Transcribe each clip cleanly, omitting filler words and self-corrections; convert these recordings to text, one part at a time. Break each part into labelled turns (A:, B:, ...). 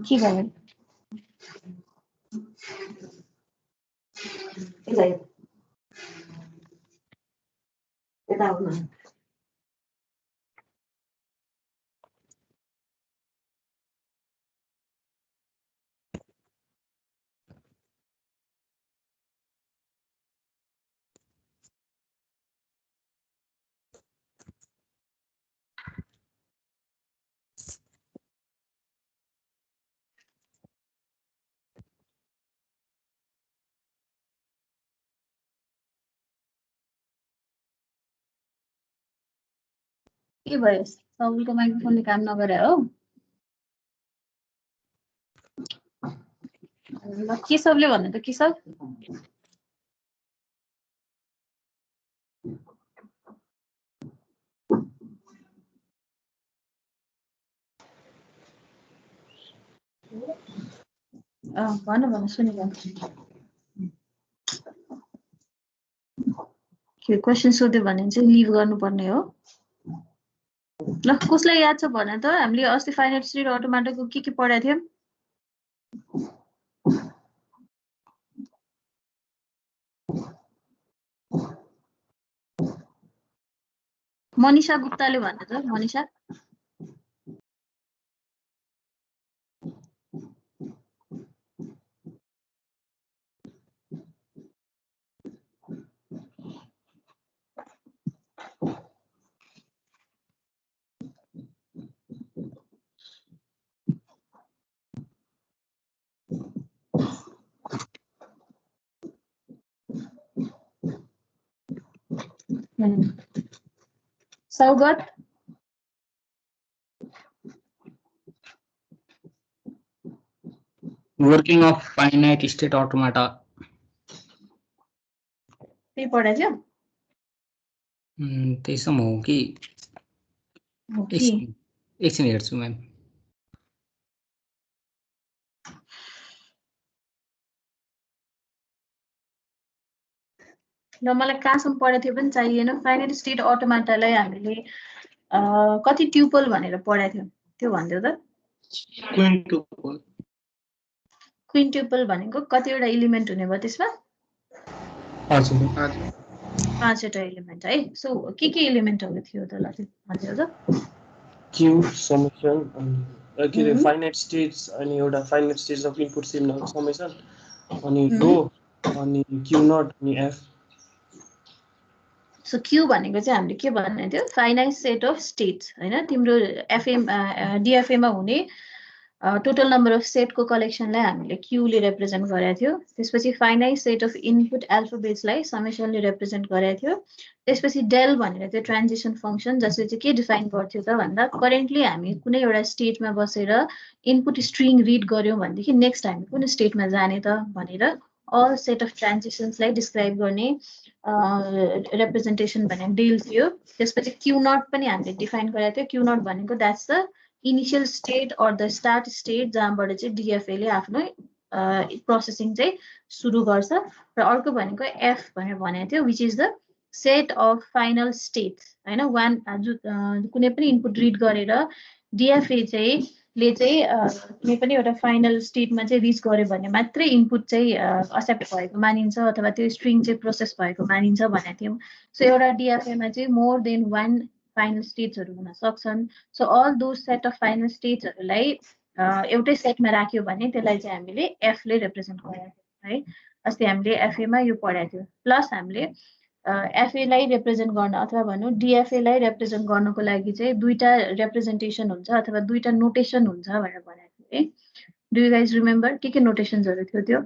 A: के भयो यता आउनु के भयो सबैको माइक्रोफोनले काम नगरे हो ल के सबले भन्नु त के सब भन्नु भन्नु सुनिरहन्छु के क्वेसन सोध्यो भने चाहिँ लिभ गर्नुपर्ने हो ल कसलाई याद छ भने त हामीले अस्ति फाइनाइट स्टेट अटोमेटाको के पढाएको थियौं मनिषा गुप्ताले भन्नु त Manisha Saugata
B: Working of finite state automata.
A: त्यही पढाएको थियो
B: त्यसमा हो कि एकछिन हेर्छु म्याम
A: ल मलाई कहाँसम्म पढाएको थियो पनि चाहिएन फाइनाइट स्टेट अटोमेटालाई हामीले कति ट्युपल भनेर पढाएको थियौं त्यो भन्दियो त क्विन्ट्युपल भनेको कतिवटा एलिमेन्ट हुने भयो त्यसमा
B: हजुर
A: 5वटा एलिमेन्ट है सो के एलिमेन्टहरु थियो त ल भन्दियो त
C: क्यू समेसन के रे फाइनाइट स्टेट्स अनि एउटा finite states of input signal summation अनि रो अनि क्यू नट अनि एफ
A: सो क्यू भनेको चाहिँ हामीले के भन्ने थियो फाइनाइट सेट अफ स्टेट्स हैन तिम्रो एफएम डीएफए मा हुने टोटल नम्बर अफ सेटको कलेक्सनलाई हामीले क्यू ले रिप्रेजेन्ट गरेको थियो त्यसपछि फाइनाइट सेट अफ इनपुट अल्फाबेट्सलाई समेसनले रिप्रेजेन्ट गरेको थियो त्यसपछि डेल भनेर त्यो ट्रान्जिसन फंक्सन जसले चाहिँ के डिफाइन गर्थ्यो त भन्दा करेन्टली हामी कुनै एउटा स्टेटमा बसेर इनपुट स्ट्रिङ रिड गर्यौं भनेदेखि नेक्स्ट हामी कुन स्टेटमा जाने त भनेर अल सेट अफ ट्रान्जिसन्सलाई डिस्क्राइब गर्ने रिप्रेजेन्टेसन भनेको डेल थियो त्यसपछि क्यू नट पनि हामीले डिफाइन गरेको थियो क्यू नट भनेको that's the initial state or the start state जहाँबाट चाहिँ डीएफए ले आफ्नो प्रोसेसिङ चाहिँ सुरु गर्छ र अर्को भनेको एफ भनेर भनेको थियो which is the set of final states हैन वान कुनै पनि इनपुट रिड गरेर डीएफए चाहिँ ले चाहिँ कुनै पनि एउटा फाइनल स्टेटमा चाहिँ रिच गर्यो भने मात्रै इनपुट चाहिँ एक्सेप्ट भएको मानिन्छ अथवा त्यो स्ट्रिङ चाहिँ प्रोसेस भएको मानिन्छ भनेको थियौं सो एउटा डीएफए मा चाहिँ मोर देन वान फाइनल स्टेट्सहरु हुन सक्छन् so all those set of final स्टेट्सहरुलाई एउटै सेटमा राख्यो भने त्यसलाई चाहिँ हामीले एफ ले रिप्रेजेन्ट गरेको है अस्ति हामीले एफए मा यो पढाएको थियो प्लस हामीले एफए लाई रिप्रेजेन्ट गर्न अथवा भनौं डीएफए लाई रिप्रेजेन्ट गर्नको लागि चाहिँ दुईटा रिप्रेजेन्टेसन हुन्छ अथवा दुईटा नोटेसन हुन्छ भनेर भनेको थियो है डु यु गाइज रिमेम्बर के नोटेसन्सहरु थियो त्यो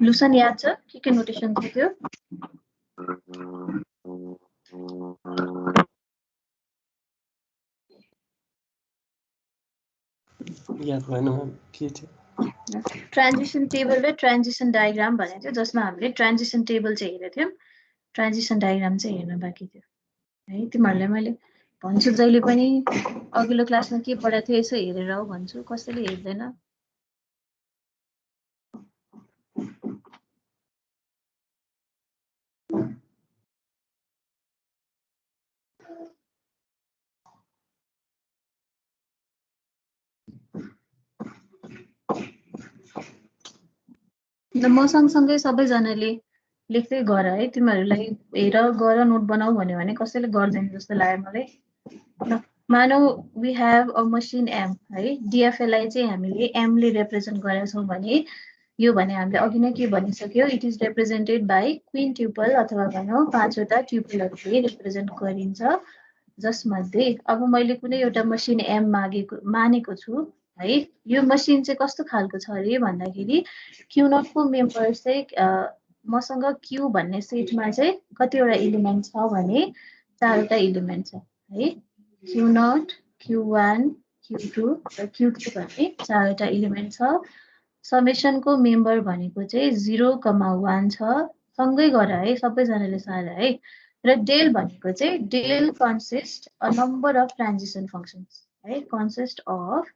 A: लुसन याद छ के नोटेसन थियो
C: याद भएन के थियो
A: ट्रान्जिसन टेबल र ट्रान्जिसन डायग्राम भनेको थियो जसमा हामीले ट्रान्जिसन टेबल चाहिँ हेरेको थियौं ट्रान्जिसन डायग्राम चाहिँ हेर्न बाँकी थियो है तिमीहरुलाई मैले भन्छु जहिले पनि अघिल्लो क्लासमा के पढाएको थियो यसो हेरेर आऊ भन्छु कसैले हेर्दैन र म सँगसँगै सबैजनाले लेख्दै गर है, तिमीहरूलाई हेर गर नोट बनाऊ भन्यो भने कसैले गर्दैन जस्तो लाग्यो मलाई। ल मानौ we have a machine M है, डिएफएलाई चाहिँ हामीले एमले रिप्रेजेन्ट गरेका छौँ भने यो भने हामीले अघि नै के भनिसक्यो, it is represented by quintuple अथवा भनौँ 5वटा ट्युपलहरूले रिप्रेजेन्ट गरिन्छ, जसमध्ये अब मैले कुनै एउटा मसिन एम मानेको छु है। यो मसिन चाहिँ कस्तो खालको छ अरे भन्दाखेरि क्युनटको मेम्बर्स चाहिँ मसँग क्यु भन्ने सेटमा चाहिँ कतिवटा इलिमेन्ट छ भने 4वटा इलिमेन्ट छ है। क्यु0, क्यु1, क्यु2 र क्यु3 भन्ने 4वटा इलिमेन्ट छ। समेसनको मेम्बर भनेको चाहिँ 0,1 छ। सँगै गर है, सबैजनाले सार है। र डेल भनेको चाहिँ del consist a number of transition functions है, कन्सिस्ट अफ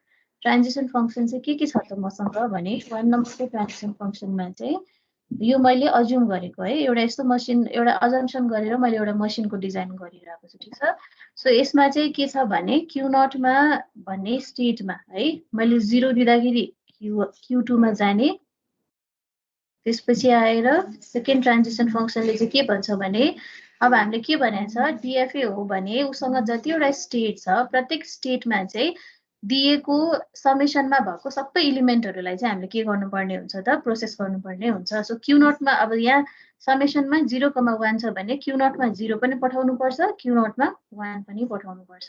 A: ट्रान्जिसन फङ्सन चाहिँ के छ त मसँग भने 1 नम्बरको ट्रान्जिसन फङ्सनमा चाहिँ यो मैले अज्युम गरेको है, एउटा यस्तो मसिन, एउटा अजम्सन गरेर मैले एउटा मसिनको डिजाइन गरिरहेको छु, ठिक छ। सो यसमा चाहिँ के छ भने क्यु0मा भन्ने स्टेटमा है मैले 0 दिँदाखेरि क्यु2मा जाने, त्यसपछि आएर सेकेन्ड ट्रान्जिसन फङ्सनले चाहिँ के भन्छ भने अब हामीले के भनेको छ, डिएफए हो भने उसँग जतिवटा स्टेट छ प्रत्येक स्टेटमा चाहिँ दिएको समेसनमा भएको सबै इलिमेन्टहरूलाई चाहिँ हामीले के गर्नुपर्ने हुन्छ त, प्रोसेस गर्नुपर्ने हुन्छ। सो क्यु0मा अब यहाँ समेसनमा 0,1 छ भने क्यु0मा 0 पनि पठाउनुपर्छ, क्यु0मा 1 पनि पठाउनुपर्छ।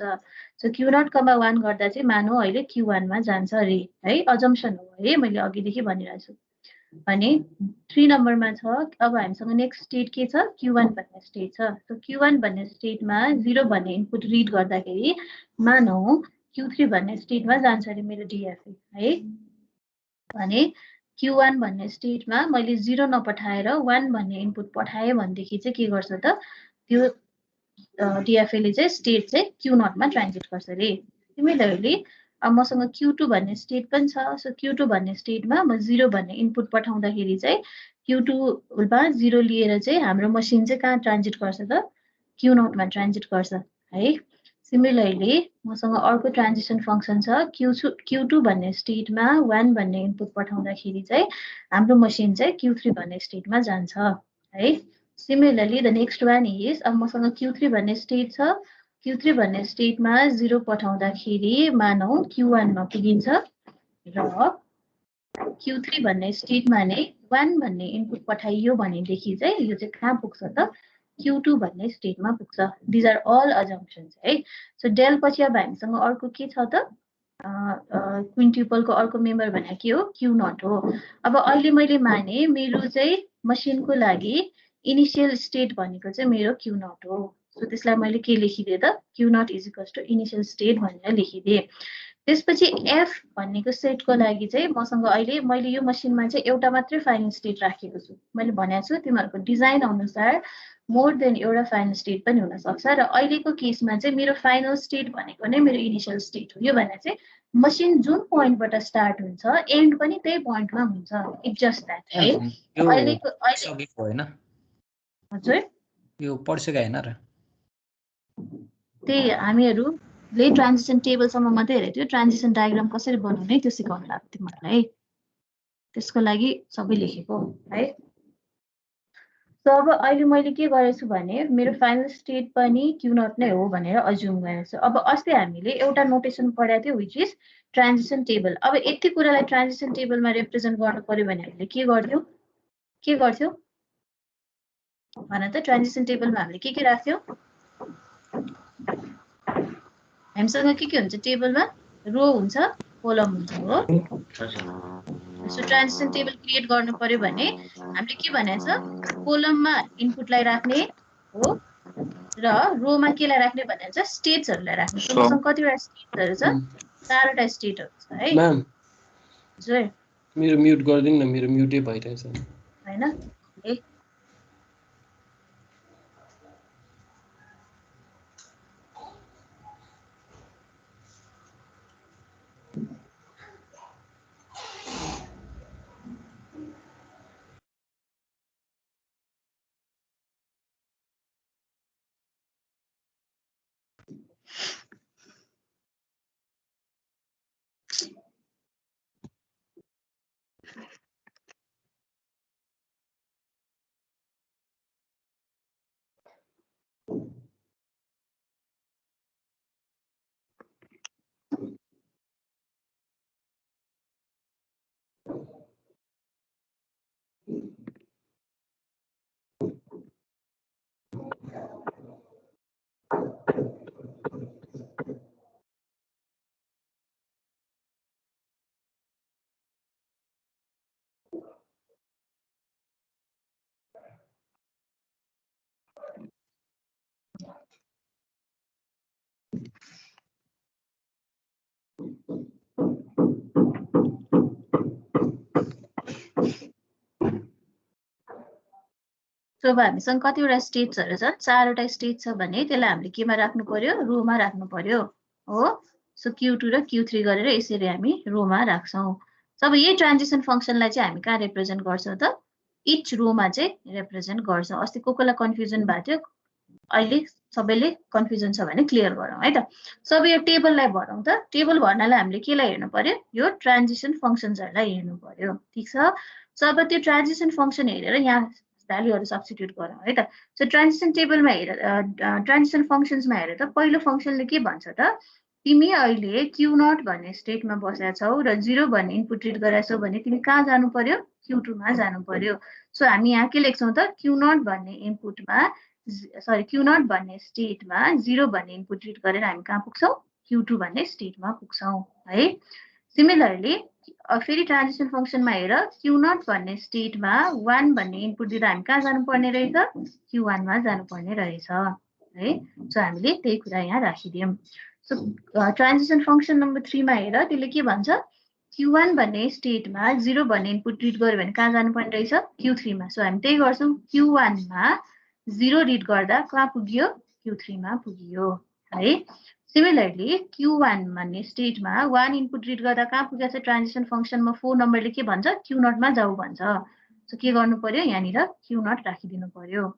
A: सो क्यु0,1 गर्दा चाहिँ मानौ अहिले क्यु1मा जान्छ अरे है, अजम्सन हो है, मैले अघिदेखि भनिरहेको छु। भने 3 नम्बरमा छ। अब हामीसँग नेक्स्ट स्टेट के छ, क्यु1 भन्ने स्टेट छ। सो क्यु1 भन्ने स्टेटमा 0 भन्ने इनपुट रिड गर्दाखेरि मानौ क्यु3 भन्ने स्टेटमा जान्छ अरे मेरो डिएफए है। भने क्यु1 भन्ने स्टेटमा मैले 0 नपठाएर 1 भन्ने इनपुट पठाएँ भनेदेखि चाहिँ के गर्छ त, त्यो डिएफएले चाहिँ स्टेट चाहिँ क्यु0मा ट्रान्जिट गर्छ अरे। सिमिलरली अब मसँग क्यु2 भन्ने स्टेट पनि छ। सो क्यु2 भन्ने स्टेटमा म 0 भन्ने इनपुट पठाउँदाखेरि चाहिँ क्यु2मा 0 लिएर चाहिँ हाम्रो मसिन चाहिँ कहाँ ट्रान्जिट गर्छ त, क्यु0मा ट्रान्जिट गर्छ है। सिमिलरली मसँग अर्को ट्रान्जिसन फङ्सन छ, क्यु2 भन्ने स्टेटमा 1 भन्ने इनपुट पठाउँदाखेरि चाहिँ हाम्रो मसिन चाहिँ क्यु3 भन्ने स्टेटमा जान्छ है। Similarly the next one is, अब मसँग क्यु3 भन्ने स्टेट छ, क्यु3 भन्ने स्टेटमा 0 पठाउँदाखेरि मानौ क्यु1मा पुगिन्छ र क्यु3 भन्ने स्टेटमा नै 1 भन्ने इनपुट पठाइयो भनेदेखि चाहिँ यो चाहिँ कहाँ पुग्छ त, क्यु2 भन्ने स्टेटमा पुग्छ। दिज आर अल अजम्पसन्स है। सो डेल पछि अब हामीसँग अर्को के छ त, क्विन ट्युपलको अर्को मेम्बर भनेको के हो, क्यु0 हो। अब अहिले मैले माने मेरो चाहिँ मसिनको लागि इनिसियल स्टेट भनेको चाहिँ मेरो क्यु0 हो। सो त्यसलाई मैले के लेखिदिएँ त, क्यु0 is equals to initial state भनेर लेखिदिएँ। त्यसपछि एफ भन्नेको सेटको लागि चाहिँ मसँग अहिले मैले यो मसिनमा चाहिँ एउटा मात्रै फाइनल स्टेट राखेको छु। मैले भनेको छु तिमीहरूको डिजाइन अनुसार मोर देन एउटा फाइनल स्टेट पनि हुनसक्छ र अहिलेको केसमा चाहिँ मेरो फाइनल स्टेट भनेको नै मेरो इनिसियल स्टेट हो। यो भने चाहिँ मसिन जुन पोइन्टबाट स्टार्ट हुन्छ एन्ड पनि त्यही पोइन्टमा हुन्छ, इट्स जस्ट द्याट है।
B: अहिलेको होइन,
A: हजुर
B: यो पढिसके होइन र,
A: त्यही हामीहरूले ट्रान्जिसन टेबलसम्म मात्रै हेरेको थियो, ट्रान्जिसन डायग्राम कसरी बनाउने त्यो सिकाउनु लाग्थ्यो तिमीहरूलाई, त्यसको लागि सबै लेखेको है। सो अब अहिले मैले के गरेको छु भने मेरो फाइनल स्टेट पनि क्यु0 नै हो भनेर अज्युम गरेको छु। अब अस्ति हामीले एउटा नोटेसन पढाएको थियो विच इज ट्रान्जिसन टेबल। अब यति कुरालाई ट्रान्जिसन टेबलमा रिप्रेजेन्ट गर्नु पर्यो भने हामीले के गर्थ्यौँ भन त, ट्रान्जिसन टेबलमा हामीले के राख्थ्यौँ, हामीसँग के हुन्छ टेबलमा, रो हुन्छ, कोलम हुन्छ हो। सो ट्रान्जिसन टेबल क्रिएट गर्नु पर्यो भने हामीले के भनेको छ, कोलममा इनपुटलाई राख्ने हो र रोमा केलाई राख्ने भनेको छ, स्टेट्सहरूलाई राख्ने। सो मसँग कतिवटा स्टेट्सहरू छ, 4वटा स्टेटहरू छ है।
C: म्याम
A: हजुर
C: मेरो म्युट गरिदिनु न, मेरो म्युटै भइरहेछ
A: होइन। सो अब हामीसँग कतिवटा स्टेट्सहरु छ 4वटा स्टेट छ भने त्यसलाई हामीले केमा राख्नु पर्यो रोमा राख्नु पर्यो हो सो Q2 र Q3 गरेर यसरी हामी रोमा राख्छौं सो अब यही ट्रान्जिसन फंक्सनलाई चाहिँ हामी कहाँ रिप्रेजेन्ट गर्छौं त इच रोमा चाहिँ रिप्रेजेन्ट गर्छौं अस्ति कोकोलाई कन्फ्युजन भएको थियो अहिले सबैले कन्फ्युजन छ भने क्लियर गरौँ है त सो अब यो टेबललाई भरौँ त टेबल भर्नलाई हामीले केलाई हेर्नु पर्यो यो ट्रान्जिसन फंक्सन्सहरुलाई हेर्नु पर्यो ठीक छ सो अब त्यो ट्रान्जिसन फंक्सन हेरेर यहाँ भ्यालुहरु सब्स्टिट्युट गरौँ है त सो ट्रान्जिसन टेबलमा हेरेर ट्रान्जिसन फंक्सन्समा हेरेर त पहिलो फंक्सनले के भन्छ त तिमी अहिले Q0 भन्ने स्टेटमा बसेका छौ र 0 भन्ने इनपुट रिड गराछौ भने तिमी कहाँ जानु पर्यो Q2 मा जानु पर्यो सो हामी यहाँ के लेख्छौं त Q0 भन्ने इनपुटमा सरी Q0 भन्ने स्टेटमा 0 भन्ने इनपुट रिड गरेर हामी कहाँ पुग्छौं Q2 भन्ने स्टेटमा पुग्छौं है सिमिलरली फेरि ट्रान्जिसन फंक्सनमा हेर Q0 भन्ने स्टेटमा 1 भन्ने इनपुट दिँदा हामी कहाँ जानु पर्ने रहेछ Q1 मा जानु पर्ने रहेछ है सो हामीले त्यही कुरा यहाँ राखिदियौं सो ट्रान्जिसन फंक्सन नम्बर 3 मा हेर त्यसले के भन्छ Q1 भन्ने स्टेटमा 0 भन्ने इनपुट रिड गर्यो भने कहाँ जानु पर्ने रहेछ Q3 मा सो हामी त्यही गर्छौं Q1 मा 0 रिड गर्दा कहाँ पुगियो Q3 मा पुगियो है सिमिलरली Q1 भन्ने स्टेटमा 1 इनपुट रिड गर्दा कहाँ पुगेछ ट्रान्जिसन फंक्सनमा 4 नम्बरले के भन्छ Q0 मा जाऊ भन्छ सो के गर्नु पर्यो यहाँनिर Q0 राखिदिनु पर्यो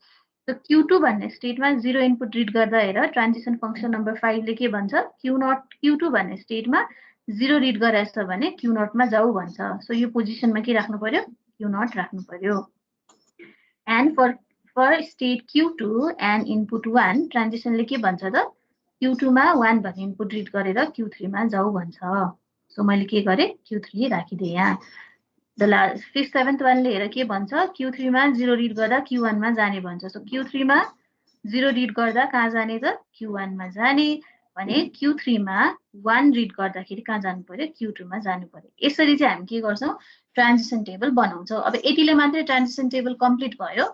A: सो Q2 भन्ने स्टेटमा 0 इनपुट रिड गर्दा हेर ट्रान्जिसन फंक्सन नम्बर 5 ले के भन्छ Q2 भन्ने स्टेटमा 0 रिड गराछ भने Q0 मा जाऊ भन्छ सो यो पोजिसनमा के राख्नु पर्यो Q0 राख्नु पर्यो and for state Q2 and input 1 ट्रान्जिसनले के भन्छ त Q2 मा 1 भन्ने इनपुट रिड गरेर Q3 मा जाऊ भन्छ सो मैले के गरे Q3 राखिदिए यहाँ द लास्ट 5th 7th वानले हेर के भन्छ Q3 मा 0 रिड गर्दा Q1 मा जाने भन्छ सो Q3 मा 0 रिड गर्दा कहाँ जाने त Q1 मा जाने भने Q3 मा 1 रिड गर्दाखेरि कहाँ जानु पर्यो Q2 मा जानु पर्यो यसरी चाहिँ हामी के गर्छौं ट्रान्जिसन टेबल बनाउँछौं अब यतिले मात्रै ट्रान्जिसन टेबल कम्प्लिट भयो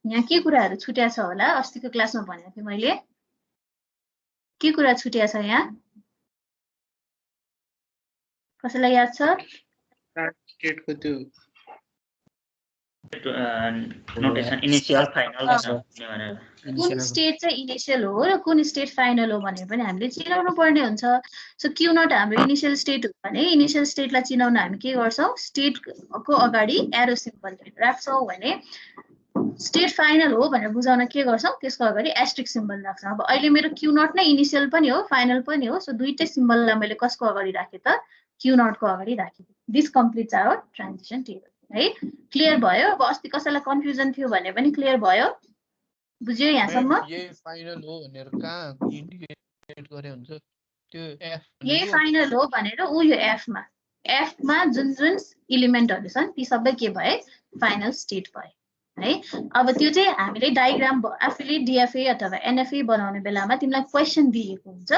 A: यहाँ के कुराहरु छुट्या छ होला अस्तिको क्लासमा भनेको थिएँ मैले के कुरा छुट्या छ यहाँ कसैलाई याद छ
D: स्टेटको त्यो नोटेसन इनिशियल फाइनल भनेर
A: कुन स्टेट चाहिँ इनिशियल हो र कुन स्टेट फाइनल हो भनेर पनि हामीले चिनाउनु पर्ने हुन्छ सो Q0 हाम्रो इनिशियल स्टेट हो भने इनिशियल स्टेटलाई चिनाउन हामी के गर्छौं स्टेटको अगाडि एरो सिम्बल राख्छौं भने स्टेट फाइनल हो भनेर बुझाउन के गर्छौं त्यसको अगाडि एस्टेरिस्क सिम्बल राख्छौं अब अहिले मेरो Q0 नै इनिशियल पनि हो फाइनल पनि हो सो दुईटै सिम्बललाई मैले कसको अगाडि राखे त Q0 को अगाडि राखे this completes our transition table है क्लियर भयो अब अस्ति कसैलाई कन्फ्युजन थियो भने पनि क्लियर भयो बुझ्यो यहाँसम्म
E: यही फाइनल हो भनेर कहाँ इन्डिकेट गरे हुन्छ त्यो एफ
A: यही फाइनल हो भनेर उ यो एफ मा जुन जुन एलिमेन्टहरु छन् ती सबै के भए फाइनल स्टेट भए है अब त्यो चाहिँ हामीले डायग्राम आफैले डीएफए अथवा एनएफए बनाउने बेलामा तिमीलाई क्वेशन दिएको हुन्छ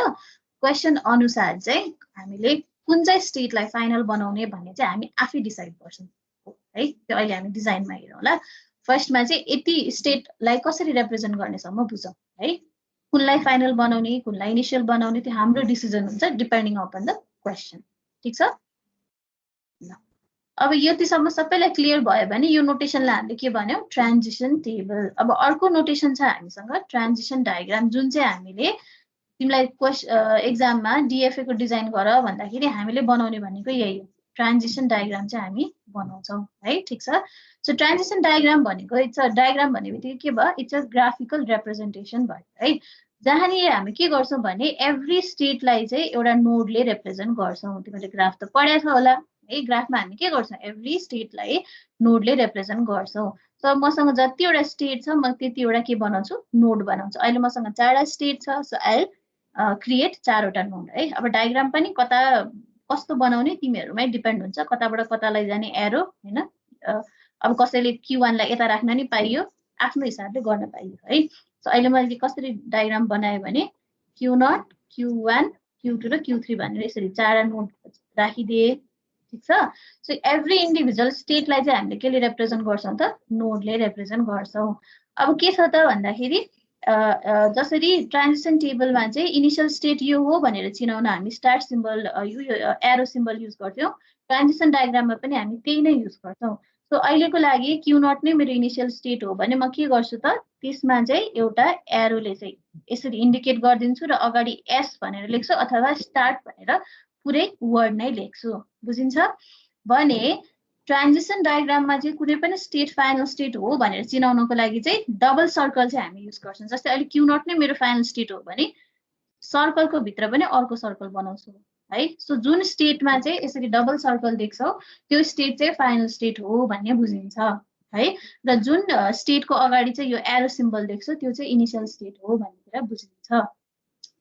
A: क्वेशन अनुसार चाहिँ हामीले कुन चाहिँ स्टेटलाई फाइनल बनाउने भन्ने चाहिँ हामी आफै डिसाइड गर्छौं है त्यो अहिले हामी डिजाइनमा हेरौँ होला फर्स्टमा चाहिँ यति स्टेटलाई कसरी रिप्रेजेन्ट गर्नेसम्म बुझौँ है कुनलाई फाइनल बनाउने कुनलाई इनिशियल बनाउने त्यो हाम्रो डिसिजन हुन्छ डिपेन्डिङ अपन द क्वेशन ठीक छ अब यतिसम्म सबैलाई क्लियर भयो भने यो नोटेसनलाई हामीले के भन्यौ ट्रान्जिसन टेबल अब अर्को नोटेसन छ हामीसँग ट्रान्जिसन डायग्राम जुन चाहिँ हामीले तिमीलाई एक्जाममा डीएफए को डिजाइन गर भन्दाखेरि हामीले बनाउने भनेको यही हो ट्रान्जिसन डायग्राम चाहिँ हामी बनाउँछौं है ठीक छ सो ट्रान्जिसन डायग्राम भनेको इट्स अ डायग्राम भनेबित्तिकै के भयो इट्स अ ग्राफिकल रिप्रेजेन्टेसन भयो है जहाँनिर हामी के गर्छौं भने एभ्री स्टेटलाई चाहिँ एउटा नोडले रिप्रेजेन्ट गर्छौं तिमीले ग्राफ त पढ्या छ होला है ग्राफमा हामी के गर्छौं एभ्री स्टेटलाई नोडले रिप्रेजेन्ट गर्छौं सो मसँग जतिवटा स्टेट छ म त्यतिवटा के बनाउँछु नोड बनाउँछु अहिले मसँग 4वटा स्टेट छ सो आई क्रिएट 4वटा नोड है अब डायग्राम पनि कस्तो बनाउने तिमीहरुमै डिपेन्ड हुन्छ कताबाट कता लैजाने एरो हैन अब कसैले Q1 लाई यता राख्न नि पाइयो आफ्नो हिसाबले गर्न पाइयो है सो अहिले मैले कसरी डायग्राम बनाए भने Q0 Q1 Q2 र Q3 भनेर यसरी 4वटा नोड राखिदिए ठीक छ सो एभ्री इन्डिभिजुअल स्टेटलाई चाहिँ हामीले केले रिप्रेजेन्ट गर्छौं त नोडले रिप्रेजेन्ट गर्छौं अब के छ त भन्दाखेरि जसरी ट्रान्जिसन टेबलमा चाहिँ इनिशियल स्टेट यो हो भनेर चिनाउन हामी स्टार सिम्बल यो एरो सिम्बल युज गर्थ्यौं ट्रान्जिसन डायग्राममा पनि हामी त्यही नै युज गर्छौं सो अहिलेको लागि क्यू नट नै मेरो इनिसियल स्टेट हो भने म के गर्छु त त्यसमा चाहिँ एउटा एरोले चाहिँ यसरी इन्डिकेट गरिदिन्छु र अगाडि एस भनेर लेख्छु अथवा स्टार्ट भनेर पुरै वर्ड नै लेख्छु। बुझिन्छ? भने ट्रान्जिसन डायग्राममा चाहिँ कुनै पनि स्टेट फाइनल स्टेट हो भनेर चिनाउनको लागि चाहिँ डबल सर्कल चाहिँ हामी युज गर्छौँ। जस्तै अहिले क्यू नट नै मेरो फाइनल स्टेट हो भने सर्कलको भित्र पनि अर्को सर्कल बनाउँछु है। सो जुन स्टेटमा चाहिँ यसरी डबल सर्कल देख्छौ त्यो स्टेट चाहिँ फाइनल स्टेट हो भन्ने बुझिन्छ है। र जुन स्टेटको अगाडि चाहिँ यो एरो सिम्बल देख्छ त्यो चाहिँ इनिसियल स्टेट हो भनेर बुझिन्छ।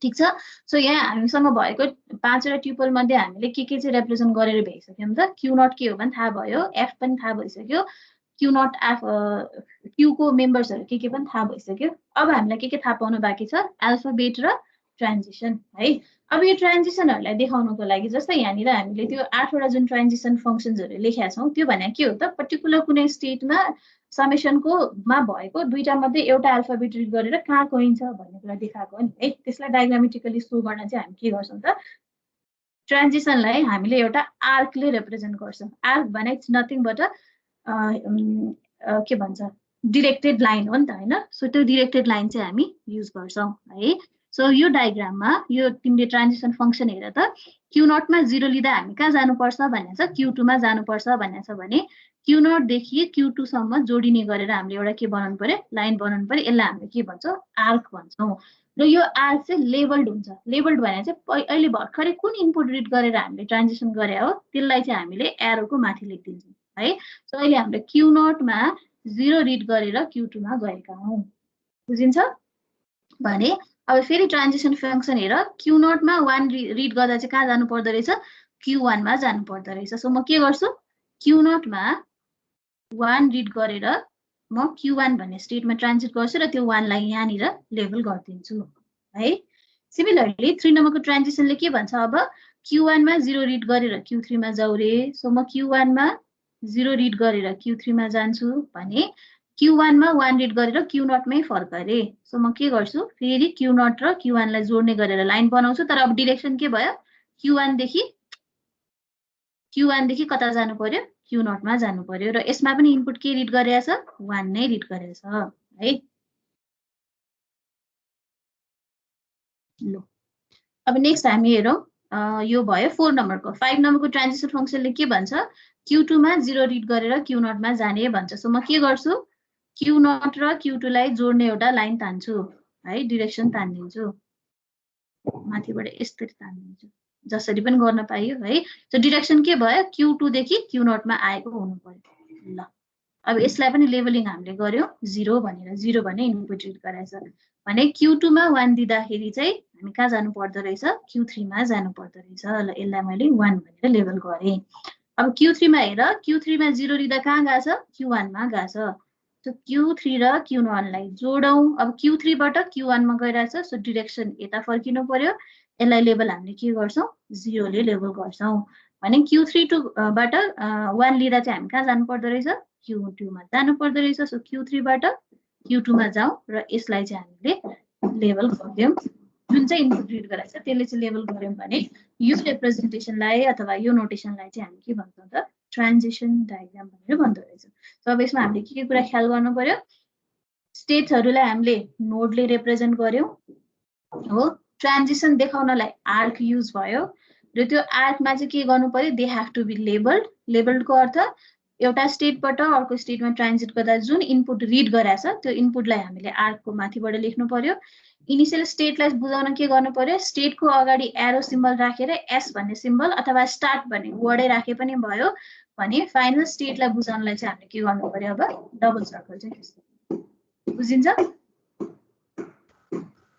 A: ठिक छ? सो यहाँ हामीसँग भएको 5वटा ट्युपल मध्ये हामीले के चाहिँ रिप्रेजेन्ट गरेर भइसक्यौँ त? क्यू नट के हो भने थाहा भयो, एफ पनि थाहा भइसक्यो, क्यू नट एफ क्यूको मेम्बर्सहरू के पनि थाहा भइसक्यो। अब हामीलाई के थाहा पाउनु बाँकी छ? अल्फाबेट र ट्रान्जिसन है। अब यो ट्रान्जिसनहरूलाई देखाउनको लागि जस्तै यहाँनिर हामीले त्यो 8वटा जुन ट्रान्जिसन फङ्सन्सहरू लेखेका छौँ त्यो भने के हो त? पर्टिकुलर कुनै स्टेटमा समेसनकोमा भएको दुईटा मध्ये एउटा अल्फाबेट रिड गरेर कहाँ गइन्छ भन्ने कुरा देखाएको हो नि है। त्यसलाई डायग्रामेटिकली सो गर्न चाहिँ हामी के गर्छौँ त? ट्रान्जिसनलाई हामीले एउटा आर्कले रिप्रेजेन्ट गर्छौँ। आर्क भने इट्स नथिङ बट के भन्छ डिरेक्टेड लाइन हो नि त होइन। सो त्यो डिरेक्टेड लाइन चाहिँ हामी युज गर्छौँ है। सो यो डायग्राममा यो तिमीले ट्रान्जिसन फङ्सन हेर त क्यू नटमा 0 लिँदा हामी कहाँ जानुपर्छ भन्ने छ? क्यू2मा जानुपर्छ भन्ने छ भने क्यू नटदेखि क्यू2 सम्म जोडिने गरेर हामीले एउटा के बनाउनु पर्यो? लाइन बनाउनु पर्यो। यसलाई हामीले के भन्छौँ? आर्क भन्छौँ। र यो आर्क चाहिँ लेबल्ड हुन्छ। लेबल्ड भने चाहिँ अहिले भर्खरै कुन इनपुट रिड गरेर हामीले ट्रान्जिसन गरे हो त्यसलाई चाहिँ हामीले एरोको माथि लेखिदिन्छौँ है। सो अहिले हामीले क्यू नटमा 0 रिड गरेर क्यू2मा गएका हौँ। बुझिन्छ? भने अब फेरि ट्रान्जिसन फङ्सन हेर, क्यू नटमा 1 रिड गर्दा चाहिँ कहाँ जानु पर्दो रहेछ? क्यू1मा जानु पर्दो रहेछ। सो म के गर्छु? क्यू नटमा 1 रिड गरेर म क्यू1 भन्ने स्टेटमा ट्रान्जिट गर्छु र त्यो 1 लाई यहाँनिर लेबल गरिदिन्छु है। सिमिलरली 3 नम्बरको ट्रान्जिसनले के भन्छ? अब क्यू1मा 0 रिड गरेर क्यू3मा जाऊ रे। सो म क्यू1मा 0 रिड गरेर क्यू3मा जान्छु भने क्यू1मा 1 रिड गरेर क्यू नटमै फर्क रे। सो म के गर्छु? फेरि क्यू नट र क्यू1 लाई जोड्ने गरेर लाइन बनाउँछु। तर अब डिरेक्सन के भयो? क्यू1 देखि कता जानु पर्यो? क्यू नटमा जानु पर्यो। र यसमा पनि इनपुट के रिड गरेछ? 1 नै रिड गरेछ है। ल अब नेक्स्ट हामी हेरौँ। यो भयो 4 नम्बरको। 5 नम्बरको ट्रान्जिसन फङ्सनले के भन्छ? क्यू2मा 0 रिड गरेर क्यू नटमा जाने भन्छ। सो म के गर्छु? क्यू नट र क्यू2 लाई जोड्ने एउटा लाइन तान्छु है। डिरेक्सन तानिदिन्छु माथिबाट यसरी तानिदिन्छु। जसरी पनि गर्न पाइयो है। सो डिरेक्सन के भयो? क्यू2 देखि क्यू नटमा आएको हुनु पर्यो। ल अब यसलाई पनि लेबलिङ हामीले गर्यौँ 0 भनेर। 0 भने इनपुट रिड गराएछ भने क्यू2मा 1 दिँदाखेरि चाहिँ हामी कहाँ जानु पर्दो रहेछ? क्यू3मा जानु पर्दो रहेछ। ल यसलाई मैले 1 भनेर लेबल गरेँ। अब क्यू3मा हेर, क्यू3मा 0 दिँदा कहाँ गएछ? क्यू1मा गएछ। सो क्यू3 र क्यू1 लाई जोडौँ। अब क्यू3बाट क्यू1मा गइरहेछ। सो डिरेक्सन यता फर्किनु पर्यो। यसलाई लेबल हामीले के गर्छौँ? 0 ले लेबल गर्छौँ भने क्यू3बाट 1 लिँदा चाहिँ हामी कहाँ जानु पर्दो रहेछ? क्यू2मा जानु पर्दो रहेछ। सो क्यू3बाट क्यू2मा जाउँ र यसलाई चाहिँ हामीले लेबल गरिदियौँ। जुन चाहिँ इनपुट रिड गराएछ त्यसले चाहिँ लेबल गर्यौँ भने यो रिप्रेजेन्टेसनलाई अथवा यो नोटेसनलाई चाहिँ हामी के भन्छौँ त? ट्रान्जिसन डायग्राम भनेर भन्दो रहेछ। सो अब यसमा हामीले के कुरा ख्याल गर्नु पर्यो? स्टेट्सहरूलाई हामीले नोडले रिप्रेजेन्ट गर्यौँ हो। ट्रान्जिसन देखाउनलाई आर्क युज भयो र त्यो आर्कमा चाहिँ के गर्नु पर्यो? They have to be labelled. लेबल्डको अर्थ एउटा स्टेटबाट अर्को स्टेटमा ट्रान्जिट गर्दा जुन इनपुट रिड गराएछ त्यो इनपुटलाई हामीले आर्कको माथिबाट लेख्नु पर्यो। इनिसियल स्टेटलाई बुझाउन के गर्नु पर्यो? स्टेटको अगाडि एरो सिम्बल राखेर एस भन्ने सिम्बल अथवा स्टार्ट भन्ने वर्डै राखे पनि भयो भने फाइनल स्टेटलाई बुझाउनलाई चाहिँ हामीले के गर्नु पर्यो? अब डबल सर्कल चाहिँ त्यस्तो। बुझिन्छ?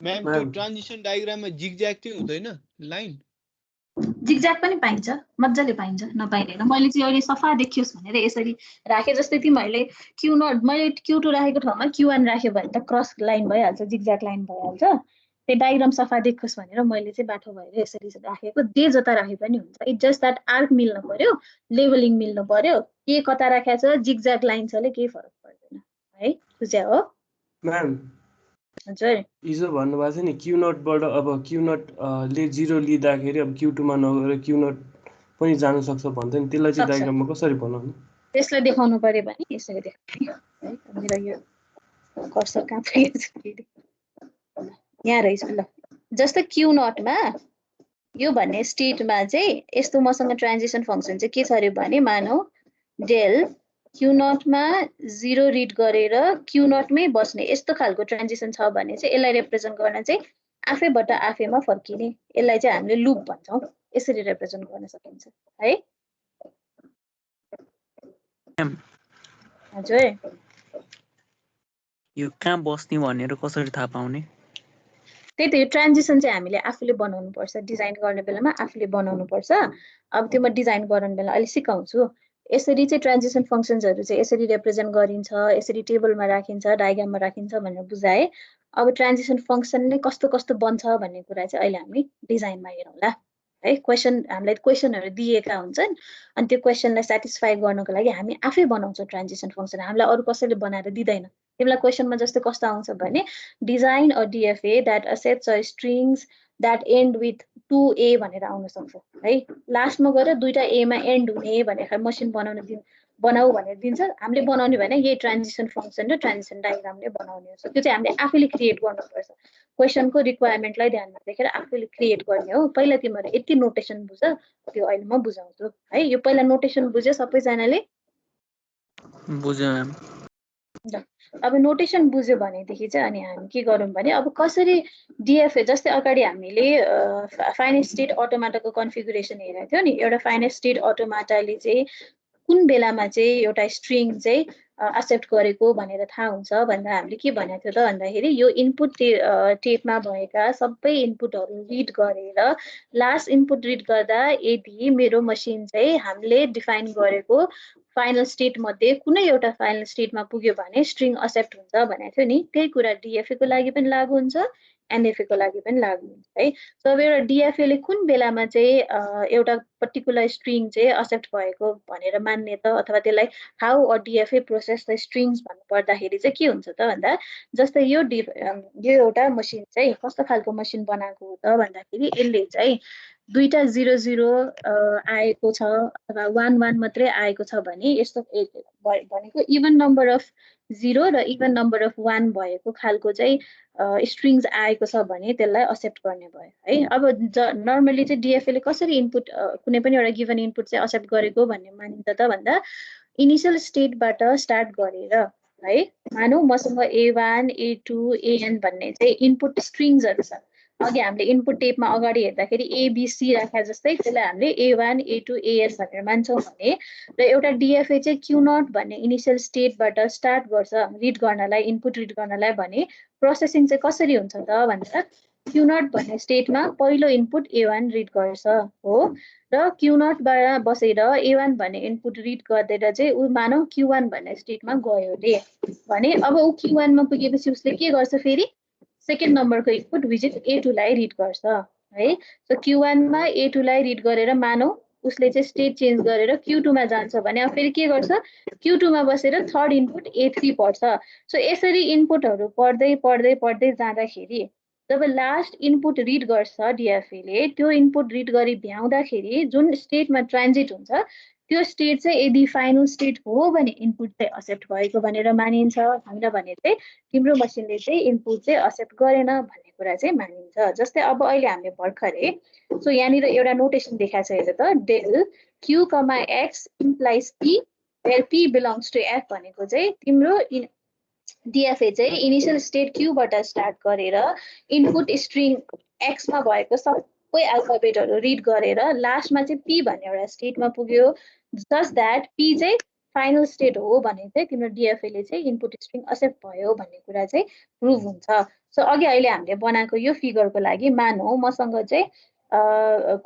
E: म्याम त्यो ट्रान्जिसन डायग्राममा जिगज्याग चाहिँ हुँदैन लाइन?
A: जिगज्याग पनि पाइन्छ, मजाले पाइन्छ, नपाइँदैन। मैले चाहिँ अहिले सफा देखियोस् भनेर यसरी राखेँ। जस्तै तिमीहरूले क्यू नट मैले क्यू2 राखेको ठाउँमा क्यू1 राख्यो भने त क्रस लाइन भइहाल्छ, जिगज्याग लाइन भइहाल्छ। त्यो डायग्राम सफा देखोस् भनेर मैले चाहिँ बाटो भएर यसरी राखेको। जे जता राखे पनि हुन्छ। इट जस्ट द्याट आर्क मिल्नु पर्यो, लेबलिङ मिल्नु पर्यो। के कता राखेको छ जिगज्याग लाइन छले केही फरक पर्दैन है। बुझ्या हो?
C: म्याम
A: हजुर
C: हिजो भन्नुभएको थियो नि क्यू नटबाट अब क्यू नट ले 0 लिँदाखेरि अब क्यू2मा नगएर क्यू नट पनि जानु सक्छ भन्दै नि। त्यसलाई चाहिँ डायग्राममा कसरी बनाउनु?
A: त्यसलाई देखाउनु पर्यो भने यसरी देखाउने है मेरो यो कर्सर कहाँ पुगेछ यहाँ रहेछ ल जस्तो क्यू नटमा यो भन्ने स्टेटमा चाहिँ यस्तो मसँग ट्रान्जिसन फंक्सन चाहिँ के छ अरे भने मानौ डेल क्यू नटमा 0 रिड गरेर क्यू नटमै बस्ने यस्तो खालको ट्रान्जिसन छ भने चाहिँ यसलाई रिप्रेजेन्ट गर्न चाहिँ आफैबाट आफैमा फर्किने यसलाई चाहिँ हामीले लुप भन्छौं यसरी रिप्रेजेन्ट गर्न सकिन्छ है हजुर
F: यो कहाँ बस्ने भनेर कसरी थाहा पाउने
A: त्यही त यो ट्रान्जिसन चाहिँ हामीले आफूले बनाउनु पर्छ डिजाइन गर्ने बेलामा आफूले बनाउनु पर्छ अब त्यो म डिजाइन गर्ने बेला अहिले सिकाउँछु यसरी चाहिँ ट्रान्जिसन फंक्सन्सहरु चाहिँ यसरी रिप्रेजेन्ट गरिन्छ यसरी टेबलमा राखिन्छ डायग्राममा राखिन्छ भनेर बुझाए अब ट्रान्जिसन फंक्सन नै कस्तो कस्तो बन्छ भन्ने कुरा चाहिँ अहिले हामी डिजाइनमा हेरौँला है क्वेशन हामीलाई क्वेशनहरु दिएका हुन्छन् अनि त्यो क्वेशनलाई स्याटिस्फाई गर्नको लागि हामी आफै बनाउँछौं ट्रान्जिसन फंक्सन हामीलाई अरु कसैले बनाएर दिदैन तिमीलाई क्वेशनमा जस्तो कस्तो आउँछ भने design a DFA that accepts a strings that and with 2a भनेर आउन सक्छ है लास्टमा गएर दुईटा a मा एन्ड हुने भनेर मसिन बनाऊ भनेर दिन्छ हामीले बनाउने भने यही ट्रान्जिसन फंक्सन र ट्रान्जिसन डायग्रामले बनाउने हो त्यो चाहिँ हामीले आफैले क्रिएट गर्नुपर्छ क्वेशनको रिक्वायरमेन्टलाई ध्यानमा राखेर आफैले क्रिएट गर्ने हो पहिला तिमीहरु यति नोटेसन बुझ त्यो अहिले म बुझाउँछु है यो पहिला नोटेसन बुझ्यो सबैजनाले
F: बुझ्यो
A: अब नोटेसन बुझ्यो भनेदेखि चाहिँ अनि हामी के गरौँ भने अब कसरी डीएफए जस्तै अगाडि हामीले फाइनाइट स्टेट अटोमाटाको कन्फिगुरेसन हेरेको थियो नि एउटा फाइनाइट स्टेट अटोमाटाले चाहिँ कुन बेलामा चाहिँ एउटा स्ट्रिङ चाहिँ एक्सेप्ट गरेको भनेर थाहा हुन्छ भन्दा हामीले के भनेको थियो त भन्दाखेरि यो इनपुट टेपमा भएका सबै इनपुटहरु रिड गरेर लास्ट इनपुट रिड गर्दा यदि मेरो मसिन चाहिँ हामीले डिफाइन गरेको फाइनल स्टेट मध्ये कुनै एउटा फाइनल स्टेटमा पुग्यो भने स्ट्रिङ एक्सेप्ट हुन्छ भनेको थियो नि त्यही कुरा डीएफए को लागि पनि लागू हुन्छ एनएफए को लागि पनि लागू हुन्छ है सो अब एउटा डीएफए ले कुन बेलामा चाहिँ एउटा पर्टिकुलर स्ट्रिङ चाहिँ एक्सेप्ट भएको भनेर मान्ने त अथवा त्यसलाई how a DFA process the strings भन्नु पर्दाखेरि चाहिँ के हुन्छ त भन्दा जस्तै यो एउटा मसिन चाहिँ कस्तो खालको मसिन बनाएको हो त भन्दाखेरि यसले चाहिँ दुईटा 00 आएको छ अथवा 11 मात्रै आएको छ भने यस्तो भनेको इभन नम्बर अफ 0 र इभन नम्बर अफ 1 भएको खालको चाहिँ स्ट्रिङ्स आएको छ भने त्यसलाई एक्सेप्ट गर्ने भयो है अब नर्मली चाहिँ डीएफए ले कसरी इनपुट कुनै पनि एउटा गिभन इनपुट चाहिँ एक्सेप्ट गरेको भन्ने मानिन्छ त भन्दा इनिशियल स्टेटबाट स्टार्ट गरेर है मानौ मसँग A1 A2 AN भन्ने चाहिँ इनपुट स्ट्रिङ्सहरु छ अघि हामीले इनपुट टेपमा अगाडि हेर्दाखेरि ABC राखे जस्तै त्यसलाई हामीले A1 A2 AN भनेर मान्छौं भने र एउटा डीएफए चाहिँ Q0 भन्ने इनिशियल स्टेटबाट स्टार्ट गर्छ रिड गर्नलाई इनपुट रिड गर्नलाई भने प्रोसेसिङ चाहिँ कसरी हुन्छ त भन्दा Q0 भन्ने स्टेटमा पहिलो इनपुट A1 रिड गर्छ हो र Q0 बाट बसेर A1 भन्ने इनपुट रिड गर्दै चाहिँ उ मानौ Q1 भन्ने स्टेटमा गयो रे भने अब उ Q1 मा पुगेपछि उसले के गर्छ फेरि सेकेन्ड नम्बरको इनपुट विच इज A2 लाई रिड गर्छ है सो Q1 मा A2 लाई रिड गरेर मानौ उसले चाहिँ स्टेट चेन्ज गरेर Q2 मा जान्छ भने अब फेरि के गर्छ Q2 मा बसेर थर्ड इनपुट A3 पढ्छ सो यसरी इनपुटहरु पढ्दै जाँदाखेरि जब लास्ट इनपुट रिड गर्छ डीएफए ले त्यो इनपुट रिड गरी भ्याउँदाखेरि जुन स्टेटमा ट्रान्जिट हुन्छ त्यो स्टेट चाहिँ यदि फाइनल स्टेट हो भने इनपुट चाहिँ एक्सेप्ट भएको भनेर मानिन्छ हैन भने चाहिँ तिम्रो मसिनले चाहिँ इनपुट चाहिँ एक्सेप्ट गरेन भन्ने कुरा चाहिँ मानिन्छ जस्तै अब अहिले हामीले भर्खरै सो यहाँनिर एउटा नोटेसन देखाएको छ हेर त del q, x implies p where p belongs to f भनेको चाहिँ तिम्रो डीएफए चाहिँ इनिशियल स्टेट q बाट स्टार्ट गरेर इनपुट स्ट्रिङ x मा भएको सबै अल्फाबेटहरु रिड गरेर लास्टमा चाहिँ p भन्ने एउटा स्टेटमा पुग्यो जस्ट दैट p चाहिँ फाइनल स्टेट हो भने चाहिँ तिम्रो डीएफए ले चाहिँ इनपुट स्ट्रिङ एक्सेप्ट भयो भन्ने कुरा चाहिँ प्रुभ हुन्छ सो अघि अहिले हामीले बनाएको यो फिगरको लागि मानौ मसँग चाहिँ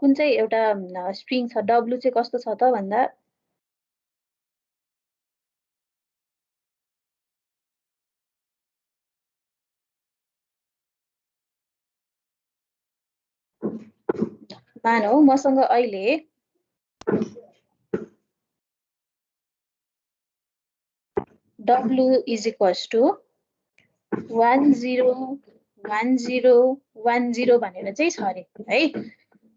A: कुन चाहिँ एउटा स्ट्रिङ छ w चाहिँ कस्तो छ त भन्दा मानौ मसँग अहिले w is equals to 101010 भनेर चाहिँ छ अरे है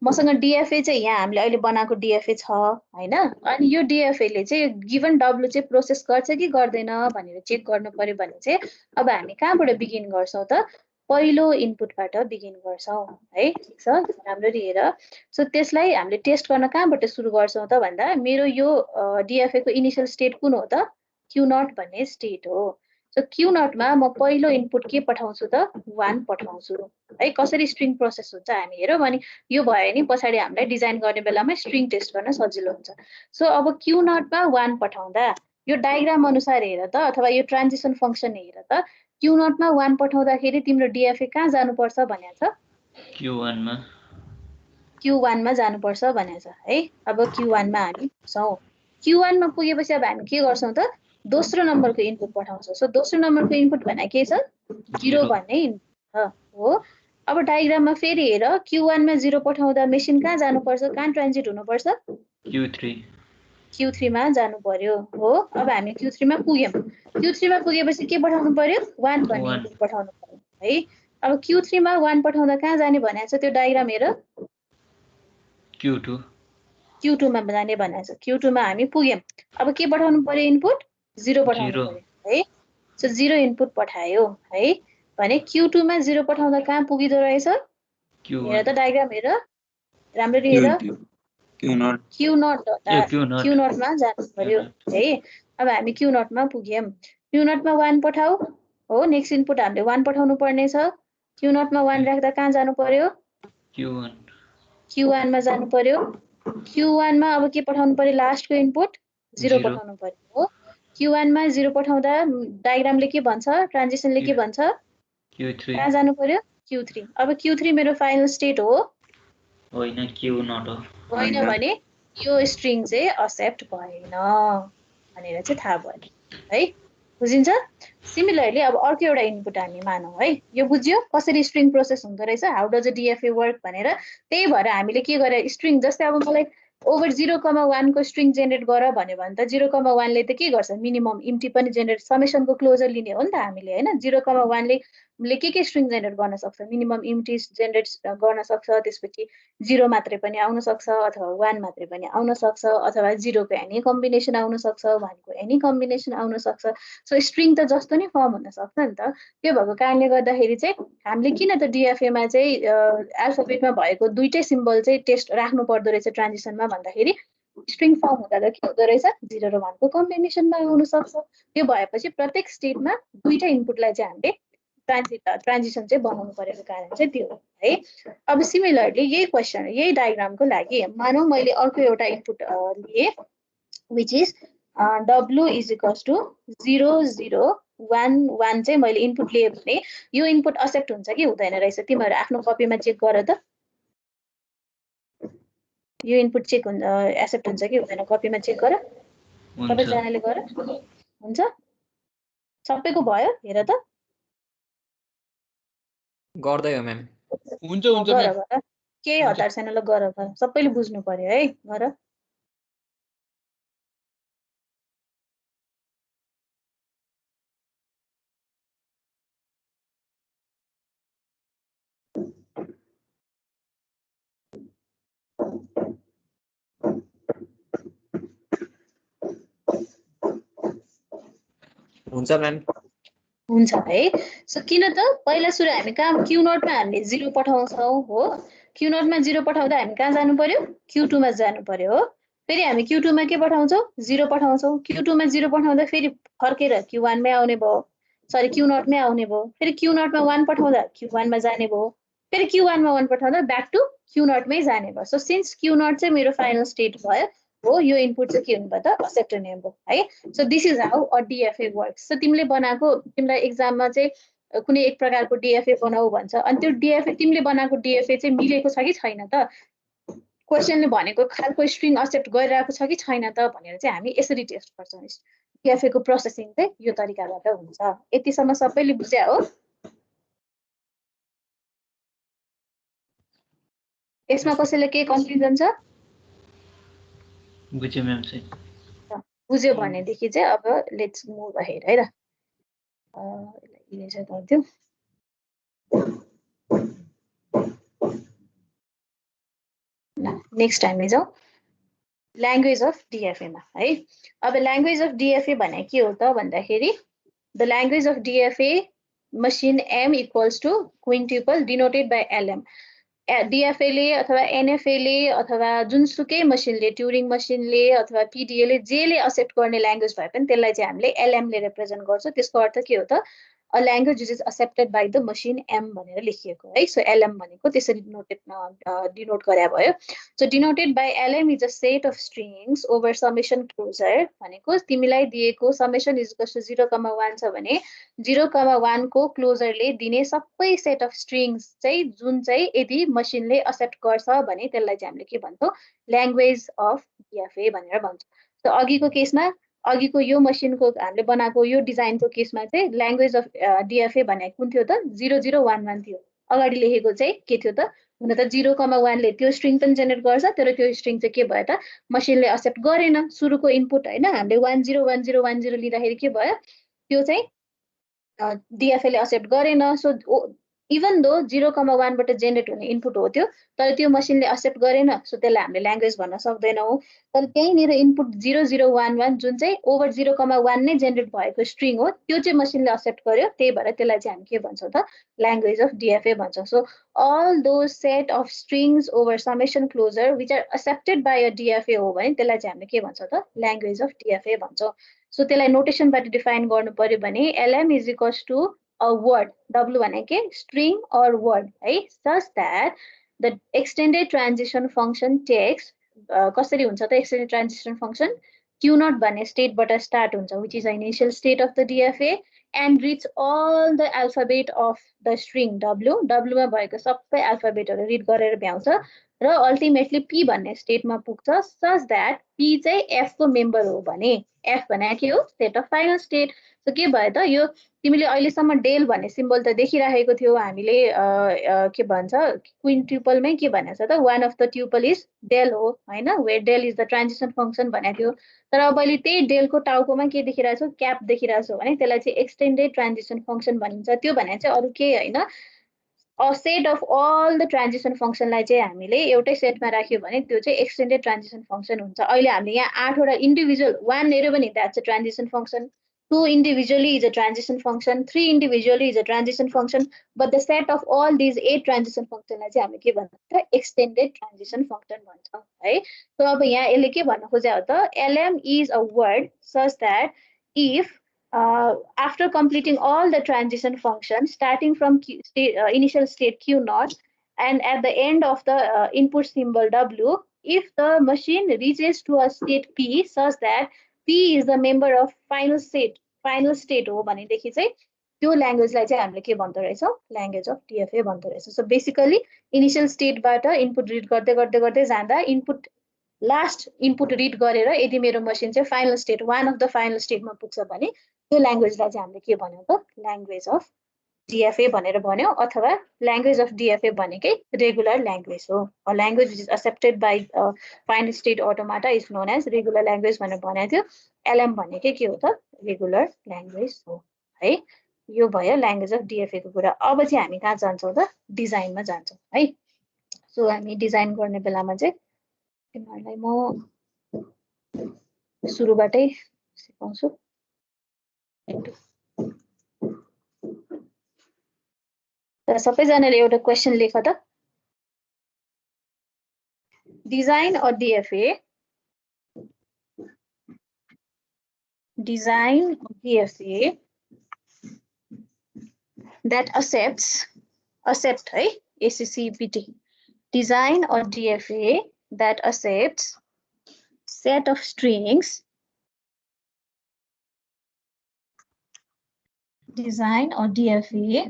A: मसँग डिएफए चाहिँ यहाँ हामीले अहिले बनाएको डिएफए छ हैन अनि यो डिएफए ले चाहिँ गिभन डब्लु चाहिँ प्रोसेस गर्छ कि गर्दैन भनेर चेक गर्नु पर्यो भने चाहिँ अब हामी कहाँबाट बिगिन गर्छौं त पहिलो इनपुटबाट बिगिन गर्छौं है ठीक छ राम्ररी हेर सो त्यसलाई हामीले टेस्ट गर्न कहाँबाट सुरु गर्छौं त भन्दा मेरो यो डिएफए को इनिशियल स्टेट कुन हो त Q0 भन्ने स्टेट हो सो Q0 मा म पहिलो इनपुट के पठाउँछु त 1 पठाउँछु है कसरी स्ट्रिङ प्रोसेस हुन्छ हामी हेरौँ अनि यो भयो नि पछाडी हामीलाई डिजाइन गर्ने बेलामा स्ट्रिङ टेस्ट गर्न सजिलो हुन्छ सो अब Q0 मा 1 पठाउँदा यो डायग्राम अनुसार हेर त अथवा यो ट्रान्जिसन फंक्सन हेर त Q0 मा 1 पठाउँदाखेरि तिम्रो डिएफए कहाँ जानुपर्छ भनेको छ Q1 मा जानुपर्छ भनेको छ है अब Q1 मा हामी छौं Q1 मा पुगेपछि अब हामी के गर्छौं त दोस्रो नम्बरको इनपुट पठाउँछौं सो दोस्रो नम्बरको इनपुट भने के छ 0 भन्ने इनपुट हो अब डायग्राममा फेरि हेर Q1 मा 0 पठाउँदा मेसिन कहाँ जानुपर्छ कहाँ ट्रान्जिट हुनुपर्छ Q3 मा जानु पर्यो हो अब हामी Q3 मा पुग्यौं Q3 मा पुगेपछि के पठाउनु पर्यो 1 भन्ने इनपुट पठाउनु पर्यो है अब Q3 मा 1 पठाउँदा कहाँ जाने भनेको छ त्यो डायग्राम हेर Q2 मा जाने भनेको छ Q2 मा हामी पुग्यौं अब के पठाउनु पर्यो इनपुट 0 पठाउनु पर्यो है सो 0 इनपुट पठायो है भने Q2 मा 0 पठाउँदा कहाँ पुगिदो रहेछ हेर त डायग्राम हेर राम्ररी हेर Q0 मा जानु पर्यो है अब हामी Q0 मा पुग्यौं Q0 मा 1 पठाऊ हो नेक्स्ट इनपुट हामीले 1 पठाउनु पर्ने छ Q0 मा 1 राख्दा कहाँ जानु पर्यो Q1 मा जानु पर्यो Q1 मा अब के पठाउनु पर्यो लास्टको इनपुट 0 पठाउनु पर्यो हो Q1 मा 0 पठाउँदा डायग्रामले के भन्छ ट्रान्जिसनले के भन्छ कहाँ जानु पर्यो Q3 अब Q3 मेरो फाइनल स्टेट हो
D: होइन Q0 हो
A: होइन भने यो स्ट्रिङ चाहिँ एक्सेप्ट भएन भनेर चाहिँ थाहा भयो है बुझिन्छ सिमिलरली अब अर्को एउटा इनपुट हामी मानौं है यो बुझ्यो कसरी स्ट्रिङ प्रोसेस हुँदो रहेछ हाउ डज अ डिएफए वर्क भनेर त्यही भएर हामीले के गरे स्ट्रिङ जस्तै अब मलाई ओभर 0,1 को स्ट्रिङ जेनेरेट गर भन्यो भने त 0,1 ले त के गर्छ मिनिमम इम्टी पनि जेनेरेट समेसनको क्लोजर लिने हो नि त हामीले हैन 0,1 ले के स्ट्रिङ जेनेरेट गर्न सक्छ मिनिमम इम्टी जेनेरेट गर्न सक्छ त्यसपछि 0 मात्रै पनि आउन सक्छ अथवा 1 मात्रै पनि आउन सक्छ अथवा 0 को एनी कम्बिनेसन आउन सक्छ 1 को एनी कम्बिनेसन आउन सक्छ सो स्ट्रिङ त जस्तो नि फर्म हुन सक्छ नि त त्यो भएको कारणले गर्दाखेरि चाहिँ हामीले किन त डिएफए मा चाहिँ अल्फाबेटमा भएको दुईटै सिम्बल चाहिँ टेस्ट राख्नु पर्दो रहेछ ट्रान्जिसनमा भन्दाखेरि स्ट्रिङ फर्म हुँदा त के हुँदो रहेछ 0 र 1 को कम्बिनेसनमा आउन सक्छ त्यो भएपछि प्रत्येक स्टेटमा दुईटै इनपुटलाई चाहिँ हामीले ट्रान्जिसन चाहिँ बनाउनु परेको कारण चाहिँ त्यो हो है अब सिमिलरली यही क्वेशन यही डायग्रामको लागि मानौं मैले अर्को एउटा इनपुट लिए which is W is equals to 0 0 1 1 चाहिँ मैले इनपुट लिए भने यो इनपुट एक्सेप्ट हुन्छ कि हुँदैन रहेछ तिमीहरु आफ्नो कपीमा चेक गर त यो इनपुट चेक हुन्छ एक्सेप्ट हुन्छ कि हुँदैन कपीमा चेक गर सबैजनाले गर हुन्छ सबैको भयो हेर त
B: गर्दै हो म्याम
E: हुन्छ म्याम
A: केही हतार छैन ल गर सबैले बुझ्नु पर्यो है गर
B: हुन्छ म्याम
A: हुन्छ है सो किन त पहिला सुरु हामी कहाँ Q0 मा हामीले 0 पठाउँछौं हो Q0 मा 0 पठाउँदा हामी कहाँ जानु पर्यो Q2 मा जानु पर्यो हो फेरि हामी Q2 मा के पठाउँछौं 0 पठाउँछौं Q2 मा 0 पठाउँदा फेरि फर्केर Q1 मै आउने भयो सरी Q0 मै आउने भयो फेरि Q0 मा 1 पठाउँदा Q1 मा जाने भयो फेरि Q1 मा 1 पठाउँदा ब्याक टु Q0 मै जाने भयो सो सिन्स Q0 चाहिँ मेरो फाइनल स्टेट भयो हो यो इनपुट चाहिँ के हुनु भयो त एक्सेप्ट हुने भयो है so this is how a DFA works so तिमीले बनाएको तिमीलाई एक्जाममा चाहिँ कुनै एक प्रकारको डिएफए बनाऊ भन्छ अनि त्यो डिएफए तिमीले बनाएको डिएफए चाहिँ मिलेको छ कि छैन त क्वेशनले भनेको खालको स्ट्रिङ एक्सेप्ट गरिरहेको छ कि छैन त भनेर चाहिँ हामी यसरी टेस्ट गर्छौं डिएफए को प्रोसेसिङ चाहिँ यो तरिकाबाट हुन्छ यतिसम्म सबैले बुझ्या हो यसमा कसैले के कन्फ्युजन छ
D: बुझ्यो म्याम चाहिँ
A: बुझ्यो भनेदेखि चाहिँ अब लेट्स मुभ अहेड है त इरेजर गरिदिऊ नेक्स्ट हामी जाउँ ल्याङ्ग्वेज अफ डिएफए मा है। अब ल्याङ्ग्वेज अफ डिएफए भने के हो त भन्दाखेरि the language of DFA machine M equals to quintuple denoted by LM. डिएफएले अथवा एनएफएले अथवा जुनसुकै मसिनले ट्युरिङ मसिनले अथवा पिडिएले जेले एक्सेप्ट गर्ने ल्याङ्ग्वेज भए पनि त्यसलाई चाहिँ हामीले एलएमले रिप्रेजेन्ट गर्छ। त्यसको अर्थ के हो त a language which is accepted by the machine M भनेर लेखिएको है। सो एलएम भनेको त्यसरी डिनोट गरे भयो। So denoted by LM is a set of strings over summation closure भनेको तिमीलाई दिएको समेसन इज इक्वल्स टु 0,1 छ भने 0,1 को क्लोजरले दिने सबै सेट अफ स्ट्रिङ्स चाहिँ जुन चाहिँ यदि मसिनले एक्सेप्ट गर्छ भने त्यसलाई चाहिँ हामीले के भन्छौँ ल्याङ्ग्वेज अफ डिएफए भनेर भन्छौँ। सो अघिको केसमा अघिको यो मसिनको हामीले बनाएको यो डिजाइनको केसमा चाहिँ ल्याङ्ग्वेज अफ डिएफए भनेको कुन थियो त 0011 थियो। अगाडि लेखेको चाहिँ के थियो त हुन त 0,1 ले त्यो स्ट्रिङ पनि जेनेरेट गर्छ तर त्यो स्ट्रिङ चाहिँ के भयो त मसिनले एक्सेप्ट गरेन सुरुको इनपुट होइन हामीले 101010 लिँदाखेरि के भयो त्यो चाहिँ डिएफएले एक्सेप्ट गरेन। सो इभन दो 0,1 बाट जेनेरेट हुने इनपुट हो त्यो तर त्यो मसिनले एक्सेप्ट गरेन। सो त्यसलाई हामीले ल्याङ्ग्वेज भन्न सक्दैनौँ। तर त्यहीँनिर इनपुट 0011 जुन चाहिँ ओभर 0,1 नै जेनेरेट भएको स्ट्रिङ हो त्यो चाहिँ मसिनले एक्सेप्ट गर्यो त्यही भएर त्यसलाई चाहिँ हामी के भन्छौँ त ल्याङ्ग्वेज अफ डिएफए भन्छौँ। So all those set of strings over summation closure which are accepted by a DFA हो भने त्यसलाई चाहिँ हामीले के भन्छौँ त ल्याङ्ग्वेज अफ डिएफए भन्छौँ। सो त्यसलाई नोटेसनबाट डिफाइन गर्नु पर्यो भने LM is equals to a word w भनेको string or word है such that the extended transition function takes कसरी हुन्छ त extended transition function q naught भन्ने स्टेट बाट स्टार्ट हुन्छ which is the initial state of the DFA and reach all the alphabet of the string w मा भएको सबै अल्फाबेटहरु read गरेर भ्याउँछ र अल्टिमेटली p भन्ने स्टेटमा पुग्छ such that p चाहिँ f को मेम्बर हो भने f भनेको के हो state of final state. So के भयो त यो तिमीले अहिलेसम्म डेल भन्ने सिम्बल त देखिराखेको थियौ हामीले के भन्छ क्विन्ट्युपलमै के भनेको छ त one of the tuple is del हो होइन where del is the transition function भनेको थियो। तर अब अहिले त्यही डेलको टाउकोमा के देखिरहेको छौ क्याप देखिरहेको छौ भने त्यसलाई चाहिँ एक्सटेन्डेड ट्रान्जिसन फङ्सन भनिन्छ। त्यो भने चाहिँ अरू केही होइन a set of all the transition फङ्सनलाई चाहिँ हामीले एउटै सेटमा राख्यो भने त्यो चाहिँ एक्सटेन्डेड ट्रान्जिसन फङ्सन हुन्छ। अहिले हामीले यहाँ 8 वटा इन्डिभिजुअल 1 हेऱ्यो भने that's a transition function 2 individually is a transition function 3 individually is a transition function but the set of all these 8 transition function लाई चाहिँ हामीले के भन्छ extended transition function भन्छौँ है। सो अब यहाँ यसले के भन्न खोजेको हो त LM is a word such that if after completing all the transition functions starting from initial state q naught and at the end of the input symbol w if the machine reaches to a state p such that p is the member of final state हो भनेदेखि चाहिँ त्यो ल्याङ्ग्वेजलाई चाहिँ हामीले के भन्दो रहेछौँ language of DFA भन्दो रहेछ। सो बेसिकली इनिसियल स्टेटबाट इनपुट रिड गर्दै गर्दै गर्दै जाँदा इनपुट लास्ट इनपुट रिड गरेर यदि मेरो मसिन चाहिँ final state one of the final स्टेटमा पुग्छ भने त्यो ल्याङ्ग्वेजलाई चाहिँ हामीले के भन्यौँ त ल्याङ्ग्वेज अफ डिएफए भनेर भन्यौँ अथवा ल्याङ्ग्वेज अफ डिएफए भनेकै रेगुलर ल्याङ्ग्वेज हो। A language which is accepted by final state automata is known as regular language भनेर भनेको थियो। एलएम भनेकै के हो त रेगुलर ल्याङ्ग्वेज हो है। यो भयो ल्याङ्ग्वेज अफ डिएफए को कुरा। अब चाहिँ हामी कहाँ जान्छौँ त डिजाइनमा जान्छौँ है। सो हामी डिजाइन गर्ने बेलामा चाहिँ तिमीहरूलाई म सुरुबाटै सिकाउँछु। तर सबैजनाले एउटा क्वेसन लेख त design a DFA design DFA that accept है ACCPT design or DFA that accepts set of strings design or DFA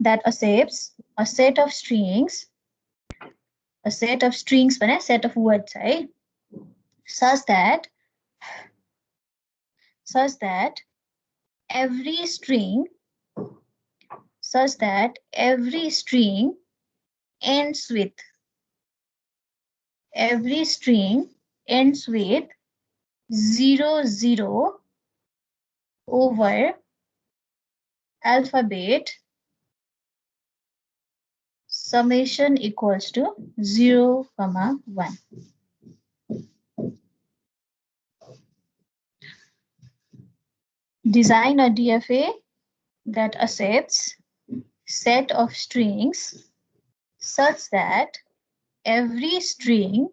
A: that accepts a set of strings भने set of words है such that every string ends with 00 over alphabet summation equals to 0, 1. Design a DFA that accepts set of strings such that every string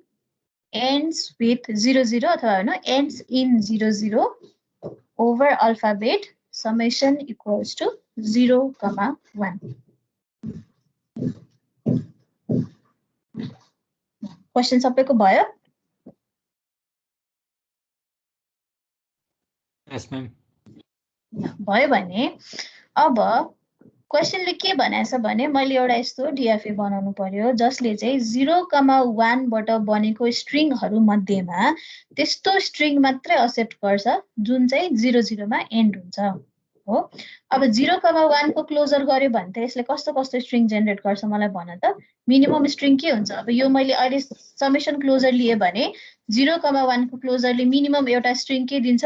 A: ends with 0, 0 or ends in 0, 0 over alphabet summation equals to 0, 1. Question सबैको भयो?
B: Yes, ma'am.
A: भयो भने अब क्वेशनले के भनेछ भने मैले एउटा यस्तो डिएफए बनाउनु पर्यो जसले चाहिँ 0, 1 बाट बनेको स्ट्रिङहरु मध्येमा त्यस्तो स्ट्रिङ मात्रै एक्सेप्ट गर्छ जुन चाहिँ 0, 0 मा एन्ड हुन्छ हो। अब 0, 1 को क्लोजर गर्यो भने त यसले कस्तो कस्तो स्ट्रिङ जेनेरेट गर्छ मलाई भन त। मिनिमम स्ट्रिङ के हुन्छ? अब यो मैले अहिले समेसन क्लोजर लिए भने 0, 1 को क्लोजरले मिनिमम एउटा स्ट्रिङ के दिन्छ?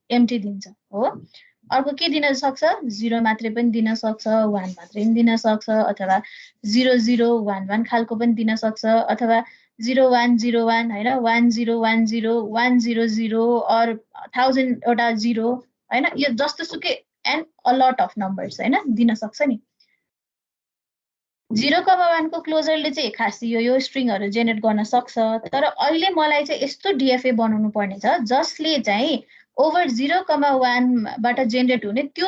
A: एम्प्टी दिन्छ हो। अर्को के दिन सक्छ? 0 मात्रै पनि दिन सक्छ, 1 मात्रै पनि दिन सक्छ अथवा 0, 0, 1, 1 खालको पनि दिन सक्छ अथवा 0, 1, 0, 1 हैन 1, 0, 1, 0, 1, 0, 0 और 1000 एउटा 0 हैन यो जस्तो सुकै and a lot of numbers हैन दिन सक्छ नि। 0, 1 को क्लोजरले चाहिँ खास यो स्ट्रिङहरु जेनेरेट गर्न सक्छ। तर अहिले मलाई चाहिँ यस्तो डिएफए बनाउनु पर्ने छ जसले चाहिँ ओभर 0, 1 बाट जेनेरेट हुने त्यो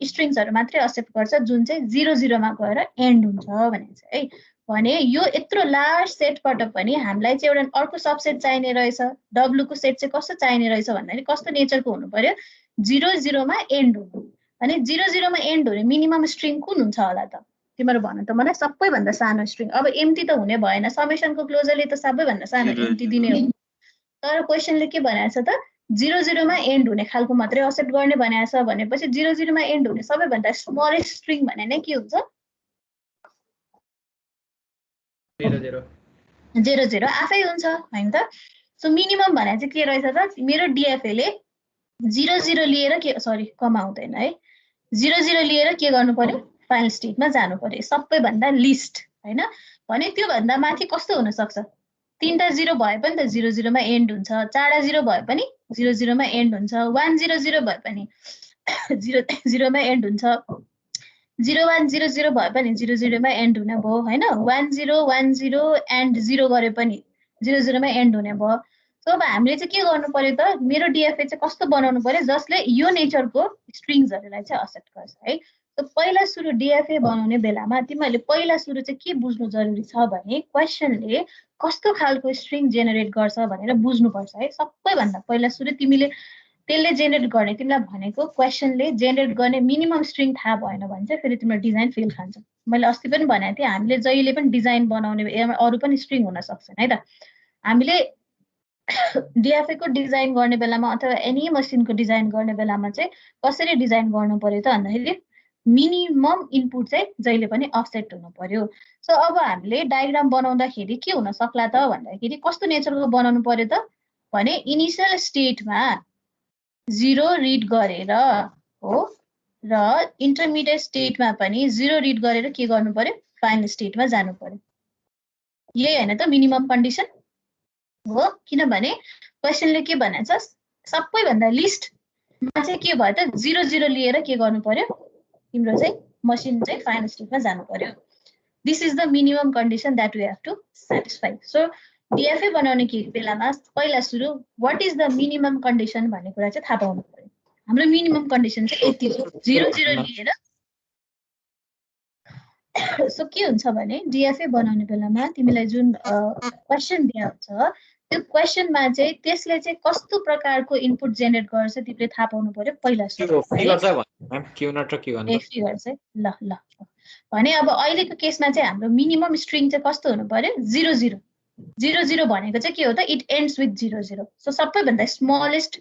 A: स्ट्रिङ्सहरु मात्रै एक्सेप्ट गर्छ जुन चाहिँ 0, 0 मा गएर एन्ड हुन्छ भने चाहिँ है। भने यो यत्रो लार्ज सेटबाट पनि हामीलाई चाहिँ एउटा अर्को सबसेट चाहिने रहेछ। डब्लु को सेट चाहिँ कस्तो चाहिने रहेछ भन्दाखेरि कस्तो नेचरको हुनु पर्यो? 0, 0 मा एन्ड हुनु। भने 0, 0 मा एन्ड हुने मिनिमम स्ट्रिङ कुन हुन्छ होला त? तिम्रो भन त मलाई सबैभन्दा सानो स्ट्रिङ। अब एम्प्टी त हुने भएन, समेसनको क्लोजरले त सबैभन्दा सानो एम्प्टी दिने हो। तर क्वेशनले के भनेछ त? 0, 0 मा एन्ड हुने खालको मात्रै एक्सेप्ट गर्ने भनेछ भनेपछि 0, 0 मा एन्ड हुने सबैभन्दा स्मलेस्ट स्ट्रिङ भने नै के हुन्छ?
E: 0, 0
A: 0, 0 आफै हुन्छ हैन त। सो मिनिमम भने चाहिँ के रहेछ त? मेरो डिएफए ले 0, 0 लिएर के सरी कमा हुँदैन है। 0, 0 लिएर के गर्नु पर्यो? फाइनल स्टेटमा जानु पर्यो सबैभन्दा लिस्ट हैन। भने त्यो भन्दा माथि कस्तो हुन सक्छ? 3टा 0 भए पनि त 0, 0 मा एन्ड हुन्छ, 4टा 0 भए पनि 0, 0 मा एन्ड हुन्छ, 1, 0, 0 भए पनि 0, 0 मा एन्ड हुन्छ, 0, 1, 0, 0 भए पनि 0, 0 मा एन्ड हुने भयो हैन। 1, 0, 1, 0 एन्ड 0 गरे पनि 0, 0 मा एन्ड हुने भयो। सो अब हामीले चाहिँ के गर्नु पर्यो त? मेरो डिएफए चाहिँ कस्तो बनाउनु पर्यो जसले यो नेचरको स्ट्रिङ्सहरुलाई चाहिँ एक्सेप्ट गर्छ है। सो पहिला सुरु डिएफए बनाउने बेलामा तिमीले पहिला सुरु चाहिँ के बुझ्नु जरुरी छ भने क्वेशनले कस्तो खालको स्ट्रिङ जेनेरेट गर्छ भनेर बुझ्नु पर्छ है। सबैभन्दा पहिला सुरु तिमीले त्यसले जेनेरेट गर्ने तिमीलाई भनेको क्वेशनले जेनेरेट गर्ने मिनिमम स्ट्रिङ थाहा भएन भने चाहिँ फेरि तिम्रो डिजाइन फेल खान्छ। मैले अस्ति पनि भनेको थिएँ हामीले जहिले पनि डिजाइन बनाउने अरु पनि स्ट्रिङ हुन सक्छन् है त। हामीले डिएफए को डिजाइन गर्ने बेलामा अथवा एनी मसिनको डिजाइन गर्ने बेलामा चाहिँ कसरी डिजाइन गर्नु पर्यो त भन्दाखेरि मिनिमम इनपुट चाहिँ जहिले पनि अफसेट हुनु पर्यो। सो अब हामीले डायग्राम बनाउँदाखेरि के हुन सक्ला त भन्दाखेरि कस्तो नेचरको बनाउनु पर्यो त भने इनिशियल स्टेटमा 0 रिड गरेर हो र इन्टरमिडिएट स्टेटमा पनि 0 रिड गरेर के गर्नु पर्यो? फाइनल स्टेटमा जानु पर्यो। यही हैन त मिनिमम कन्डिसन हो। किनभने क्वेशनले के भनेछ? सबैभन्दा लिस्टमा चाहिँ के भयो त? 0, 0 लिएर के गर्नु पर्यो? तिम्रो चाहिँ मसिन चाहिँ फाइनल स्टेटमा जानु पर्यो। This is the minimum condition that we have to satisfy. So DFA बनाउने के बेलामा पहिला सुरु what is the minimum condition भन्ने कुरा चाहिँ थाहा पाउनु पर्यो। हाम्रो मिनिमम कन्डिसन चाहिँ यति हो 0, 0 लिएर। सो के हुन्छ भने डिएफए बनाउने बेलामा तिमीलाई जुन क्वेशन दिया हुन्छ त्यो क्वेशनमा चाहिँ त्यसले चाहिँ कस्तो प्रकारको इनपुट जेनेरेट गर्छ तिमीले थाहा पाउनु पर्यो पहिला सुरु।
B: फिगर चाहिँ मैम क्यू नट र क्यू
A: ए फिगर चाहिँ ल ल भने अब अहिलेको केसमा चाहिँ हाम्रो मिनिमम स्ट्रिङ चाहिँ कस्तो हुनु पर्यो? 0, 0 0, 0 भनेको चाहिँ के हो त? It ends with 0, 0। सो सबैभन्दा स्मलेस्ट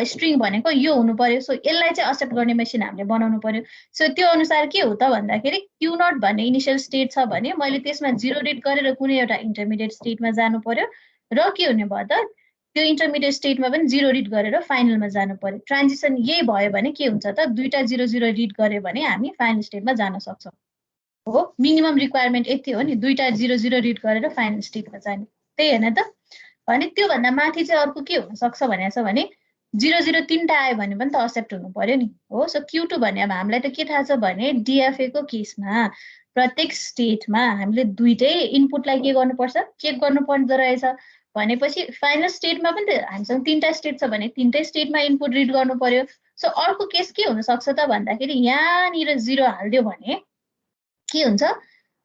A: स्ट्रिङ भनेको यो हुनु पर्यो। सो यसलाई चाहिँ एक्सेप्ट गर्ने मेसिन हामीले बनाउनु पर्यो। सो त्यो अनुसार के हो त भन्दाखेरि क्यू नट भन्ने इनिशियल स्टेट छ भने मैले त्यसमा 0 रिड गरेर कुनै एउटा इन्टरमिडिएट स्टेटमा जानु पर्यो र के हुने भयो त? त्यो इन्टरमिडिएट स्टेटमा पनि 0 रिड गरेर फाइनलमा जानु पर्यो। ट्रान्जिसन यही भयो भने के हुन्छ त? दुईटा 0, 0 रिड गर्यो भने हामी फाइनल स्टेटमा जान सक्छौँ। हो मिनिमम रिक्वायरमेन्ट यति हो नि, दुईटा 0 रिड गरेर फाइनल स्टेटमा जाने, त्यही होइन त। भने त्योभन्दा माथि चाहिँ अर्को के हुनसक्छ भनेको छ भने 0 3टा आयो भने पनि त एक्सेप्ट हुनु पर्यो नि हो। सो Q2 भने अब हामीलाई त के थाहा छ भने DFA को केसमा प्रत्येक स्टेटमा हामीले दुईटै इनपुटलाई के गर्नुपर्छ, चेक गर्नु पर्दो रहेछ। भनेपछि फाइनल स्टेटमा पनि त हामीसँग 3टा स्टेट छ भने 3टै स्टेटमा इनपुट रिड गर्नु पर्यो। सो अर्को केस के हुनसक्छ त भन्दाखेरि यहाँनिर 0 हालिदियो भने के हुन्छ,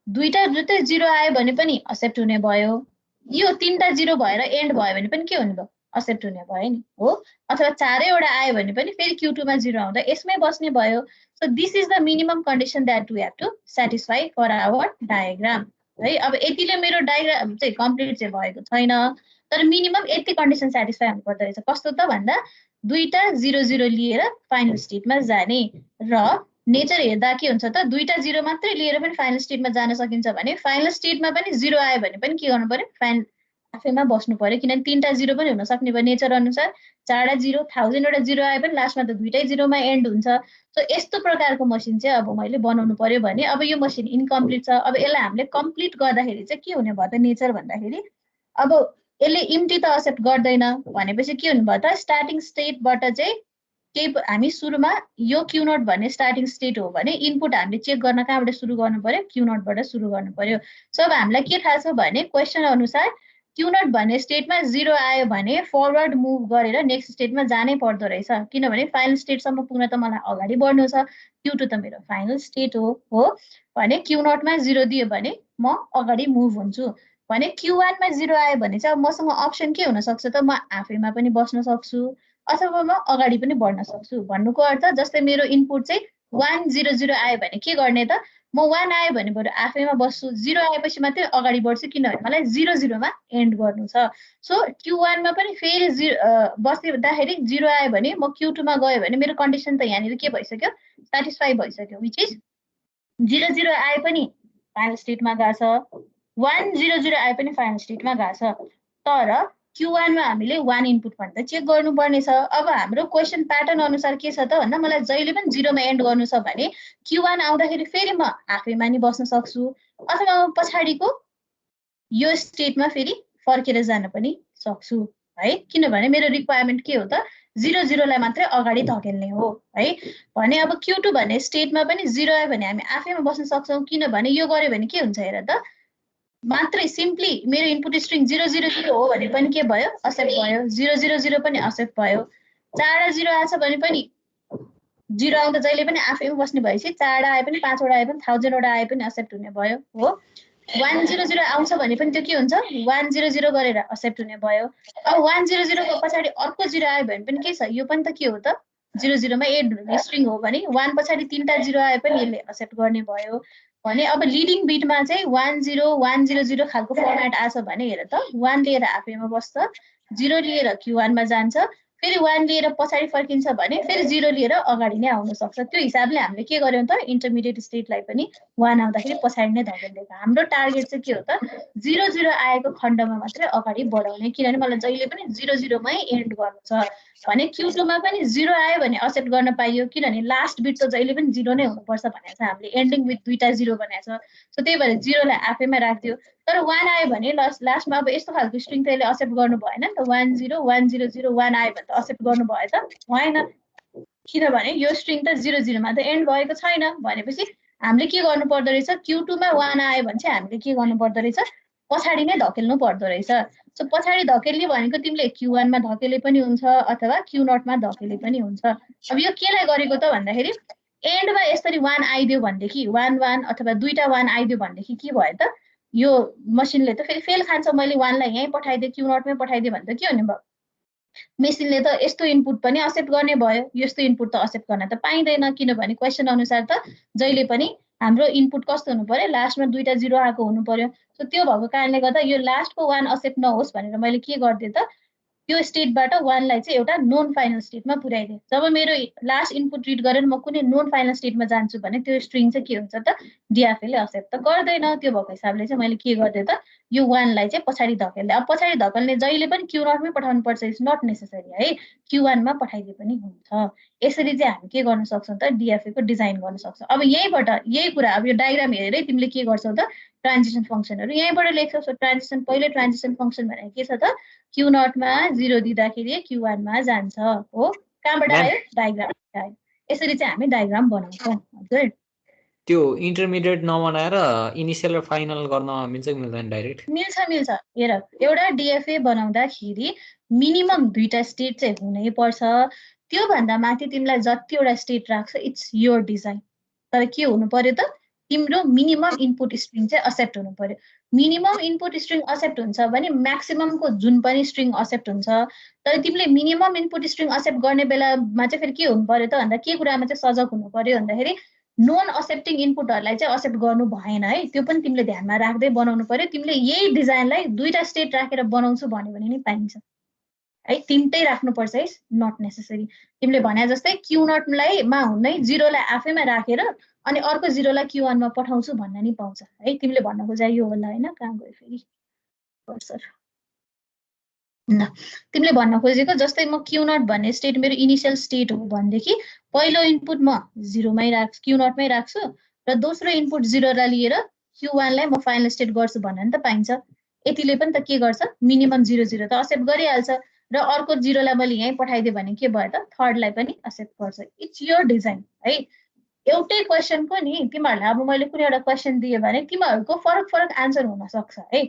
A: दुईटा जस्तै 0 आयो भने पनि एक्सेप्ट हुने भयो, यो 3टा 0 भएर एन्ड भयो भने पनि के हुने भयो, एक्सेप्ट हुने भयो नि हो। अथवा 4वटा आयो भने पनि फेरि Q2 मा 0 आउँदा यसमै बस्ने भयो। So this is the minimum condition that we have to satisfy for our diagram है। अब यतिले मेरो डायग्राम चाहिँ कम्प्लिट चाहिँ भएको छैन, तर मिनिमम यति कन्डिसन सेटिस्फाई हुनुपर्दो रहेछ। कस्तो त भन्दा दुईटा 0 लिएर फाइनल स्टेटमा जाने र नेचर हेर्दा के हुन्छ त, दुईटा 0 मात्रै लिएर पनि फाइनल स्टेटमा जान सकिन्छ भने फाइनल स्टेटमा पनि 0 आयो भने पनि के गर्नु पर्यो, फाइनल आफैमा बस्नु पर्यो। किनभने 3टा 0 पनि हुन सक्ने भयो नेचर अनुसार, 4वटा 0 1000वटा 0 आए पनि लास्टमा त दुईटै 0 मा एन्ड हुन्छ। सो यस्तो प्रकारको मसिन चाहिँ अब मैले बनाउनु पर्यो भने अब यो मसिन इन्कम्प्लिट छ। अब यसलाई हामीले कम्प्लिट गर्दाखेरि चाहिँ के हुने भयो त नेचर भन्दाखेरि, अब यसले इम्टी त एक्सेप्ट गर्दैन भनेपछि के हुने भयो त, स्टार्टिङ स्टेटबाट चाहिँ केही हामी सुरुमा यो Q0 भन्ने स्टार्टिङ स्टेट हो भने इनपुट हामीले चेक गर्न कहाँबाट सुरु गर्नु पर्यो, Q0 बाट सुरु गर्नु पर्यो। सो अब हामीलाई के थाहा छ भने क्वेसन अनुसार Q0 भन्ने स्टेटमा 0 आयो भने फरवर्ड मुभ गरेर नेक्स्ट स्टेटमा जानै पर्दो रहेछ। किनभने फाइनल स्टेटसम्म पुग्न त मलाई अगाडि बढ्नु छ, Q2 त मेरो फाइनल स्टेट हो भने Q0 मा 0 दियो भने म अगाडि मुभ हुन्छु। भने Q1 मा 0 आयो भने चाहिँ अब मसँग अप्सन के हुन सक्छ त, म आफैमा पनि बस्न सक्छु अथवा म अगाडि पनि बढ्न सक्छु। भन्नुको अर्थ जस्तै मेरो इनपुट चाहिँ 1 0 0 आयो भने के गर्ने त, म 1 आयो भने बरु आफैमा बस्छु, 0 आएपछि मात्रै अगाडि बढ्छु किनभने मलाई 0 0 मा एन्ड गर्नु छ। सो Q1 मा पनि फेरि बस्दाखेरि 0 आयो भने म Q2 मा गयो भने मेरो कन्डिसन त यहाँनिर के भइसक्यो, सेटिस्फाई भइसक्यो, विच इज 0 0 आए पनि फाइनल स्टेटमा गएको छ, 1 0 0 आए पनि फाइनल स्टेटमा गएको छ। तर Q1 मा हामीले 1 इनपुट भनेर चेक गर्नुपर्ने छ। अब हाम्रो क्वेसन प्याटर्न अनुसार के छ त भन्दा मलाई जहिले पनि 0 मा एन्ड गर्नु छ भने Q1 आउँदाखेरि फेरि म आफैमा नि बस्न सक्छु अथवा म पछाडिको यो स्टेटमा फेरि फर्केर जान पनि सक्छु है। किनभने मेरो रिक्वायरमेन्ट के हो त, 0 0 लाई मात्रै अगाडि धकेल्ने हो है। भने अब Q2 भन्ने स्टेटमा पनि 0 आयो भने हामी आफैमा बस्न सक्छौँ। किनभने यो गर्यो भने के हुन्छ हेर त, मात्रै सिम्पली मेरो इनपुट स्ट्रिङ 0 0 0 हो भने पनि के भयो, एक्सेप्ट भयो, 0 0 0 पनि एक्सेप्ट भयो। 4वटा 0 आछ भने पनि 0 आउँदा जहिले पनि आफैमा बस्ने भएपछि 4वटा आए पनि 5वटा आए पनि 1000वटा आए पनि एक्सेप्ट हुने भयो हो। 1 0 0 आउँछ भने पनि त्यो के हुन्छ, 1 0 0 गरेर एक्सेप्ट हुने भयो। अब 1 0 0 को पछाडि अर्को 0 आयो भने पनि के छ, यो पनि त के हो त 0 0 मा एड हुने स्ट्रिङ हो भने 1 पछाडि 3टा 0 आए पनि यसले एक्सेप्ट गर्ने भयो। भने अब लिडिङ बिटमा चाहिँ 1 0 1 0 0 खालको फर्मेट आछ भने हेर त, 1 लिएर आफैमा बस्छ, 0 लिएर Q1 मा जान्छ, फेरि 1 लिएर पछाडि फर्किन्छ भने फेरि 0 लिएर अगाडि नै आउन सक्छ। त्यो हिसाबले हामीले के गर्यौं त, इन्टरमिडिएट स्टेटलाई पनि 1 आउँदाखेरि पछाडि नै धकेल्दिएको। हाम्रो टार्गेट चाहिँ के हो त, 0 0 आएको खण्डमा मात्रै अगाडि बढाउने, किनभने मलाई जहिले पनि 0 0 मै एन्ड गर्नु छ। भने Q2 मा पनि 0 आयो भने एक्सेप्ट गर्न पाइयो, किनभने लास्ट बिट त जहिले पनि 0 नै हुनुपर्छ भनेको छ हामीले, एन्डिङ विथ दुईटा 0 भनेको छ। सो त्यही भएर 0 लाई आफैमा राख्दियो। तर 1 आयो भने लास्टमा अब यस्तो खालको स्ट्रिङ त यसले एक्सेप्ट गर्नु भएन नि त, 1 0 1 0 0 1 आयो भने त एक्सेप्ट गर्नु भयो त भएन, किनभने यो स्ट्रिङ त 0 0 मा त एन्ड भएको छैन। भनेपछि हामीले के गर्नु पर्दो रहेछ, Q2 मा 1 आयो भने चाहिँ हामीले के गर्नु पर्दो रहेछ, पछाडि नै धकेल्नु पर्दो रहेछ। सो पछाडि धकेल्ने भनेको तिमीले Q1 मा धकेले पनि हुन्छ अथवा Q0 मा धकेले पनि हुन्छ। अब यो केलाई गरेको त भन्दाखेरि एन्डमा यसरी 1 आइदियो भनेदेखि 1 1 अथवा दुईटा 1 आइदियो भनेदेखि के भयो त, यो मसिनले त फेरि फेल खान्छ। मैले 1 लाई यहीँ पठाइदिएँ, Q0 मै पठाइदिएँ भने त के हुने भयो, मेसिनले त यस्तो इनपुट पनि एक्सेप्ट गर्ने भयो, यस्तो इनपुट त एक्सेप्ट गर्न त पाइँदैन। किनभने क्वेसन अनुसार त जहिले पनि हाम्रो इनपुट कस्तो हुनु पर्यो, लास्टमा दुईटा 0 आएको हुनु पर्यो। सो त्यो भएको कारणले गर्दा यो लास्टको 1 एक्सेप्ट नहोस् भनेर मैले के गर्दिएँ त, त्यो स्टेटबाट 1 लाई चाहिँ एउटा नोन फाइनल स्टेटमा पुर्याइदिए। जब मेरो लास्ट इनपुट रिड गरेर म कुनै नोन फाइनल स्टेटमा जान्छु भने त्यो स्ट्रिङ चाहिँ के हुन्छ त डिएफए ले एक्सेप्ट त गर्दैन। त्यो भएको हिसाबले चाहिँ मैले के गर्दै त यो 1 लाई चाहिँ पछाडि धकेल्दै। अब पछाडि धकेल्ने जहिले पनि Q0 मै पठाउनु पर्छ, इट्स नट नेसेसरी है, Q1 मा पठाइदिए पनि हुन्छ। यसरी चाहिँ हामी के गर्न सक्छौँ त डिएफए को डिजाइन गर्न सक्छौँ। अब यहीबाट यही कुरा अब यो डायग्राम हेरेरै तिमीले के गर्छौ त ट्रान्जिसन फंक्सनहरु यहीबाट लेख्छौ। सो ट्रान्जिसन पहिले ट्रान्जिसन फंक्सन भनेको के छ त Q0 मा 0 दिँदाखेरि Q1 मा जान्छ हो। कहाँबाट आयो डायग्राम आयो। यसरी चाहिँ हामी डायग्राम बनाउँछौँ हजुर।
B: त्यो इन्टरमिडिएट नबनाएर इनिशियल र फाइनल गर्न मिल्छ कि मिल्दैन डाइरेक्ट?
A: मिल्छ। हेर एउटा डिएफए बनाउँदाखेरि मिनिमम 2टा स्टेट चाहिँ हुनै पर्छ। त्यो भन्दा माथि तिमीलाई जतिवटा स्टेट राख्छ इट्स योर डिजाइन। तर के हुनु पर्यो त तिम्रो मिनिमम इनपुट स्ट्रिङ चाहिँ एक्सेप्ट हुनु पर्यो। मिनिमम इनपुट स्ट्रिङ एक्सेप्ट हुन्छ भने म्याक्सिमम को जुन पनि स्ट्रिङ एक्सेप्ट हुन्छ। तर तिमीले मिनिमम इनपुट स्ट्रिङ एक्सेप्ट गर्ने बेलामा चाहिँ फेरि के हुनु पर्यो त भन्दा के कुरामा चाहिँ सजग हुनु पर्यो भन्दाखेरि नन एक्सेप्टिङ इनपुटहरुलाई चाहिँ एक्सेप्ट गर्नु भएन है। त्यो पनि तिमीले ध्यानमा राख्दै बनाउनु पर्यो। तिमीले यही डिजाइनलाई 2टा स्टेट राखेर बनाउँछु भन्यो भने नि पाइन्छ है। 3टै राख्नुपर्छ है, नट नेसेसरी। तिमीले भने जस्तै Q0 लाई मा हुँदै 0 लाई आफैमा राखेर अनि अर्को 0 लाई Q1 मा पठाउँछु भन्न नि पाउँछ है। तिमीले भन्न खोजेको यो होला हैन। कहाँ गयो फेरि कर्सर? न तिमीले भन्न खोजेको जस्तै म Q0 भन्ने स्टेट मेरो इनिशियल स्टेट हो भनेदेखि पहिलो इनपुट म 0 मै राख्छु, Q0 मै राख्छु र दोस्रो इनपुट 0 लाई लिएर Q1 लाई म फाइनल स्टेट गर्छु भन्न नि त पाइन्छ। यतिले पनि त के गर्छ मिनिमम 0 0 त एक्सेप्ट गरिहाल्छ र अर्को 0 लाई मैले यही पठाइदिए भने के भयो त थर्ड लाई पनि एक्सेप्ट गर्छ। इट्स योर डिजाइन है। एउटै क्वेशनको नि तिमीहरुलाई अब मैले कुनै एउटा क्वेशन दिए भने तिमीहरुको फरक आन्सर हुन सक्छ है।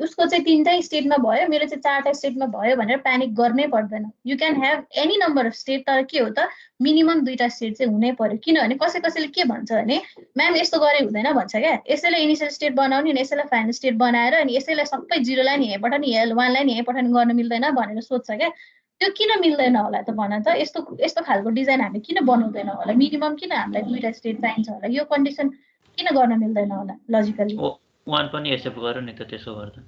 A: उसको चाहिँ 3टै स्टेटमा भयो, मेरो चाहिँ 4टा स्टेटमा भयो भनेर प्यानिक गर्नै पर्दैन। You can have any number of state. तर के हो त मिनिमम 2टा स्टेट चाहिँ हुनै पर्यो। किनभने कसैले के भन्छ भने म्याम यस्तो गरे हुँदैन भन्छ क्या। यसैले इनिशियल स्टेट बनाउने अनि यसैले फाइनल स्टेट बनाएर अनि यसैले सबै 0 लाई नि यही पठाउने 1 लाई नि यही पठाउने गर्न मिल्दैन भनेर सोध्छ क्या। त्यो किन मिल्दैन होला त भन त? यस्तो खालको डिजाइन हामी किन बनाउँदैन होला? मिनिमम किन हामीलाई 2टा स्टेट चाहिन्छ होला? यो कन्डिसन किन गर्न मिल्दैन होला लजिकली?
D: 1 पनि एक्सेप्ट गर्यो नि त त्यसो गर्दा।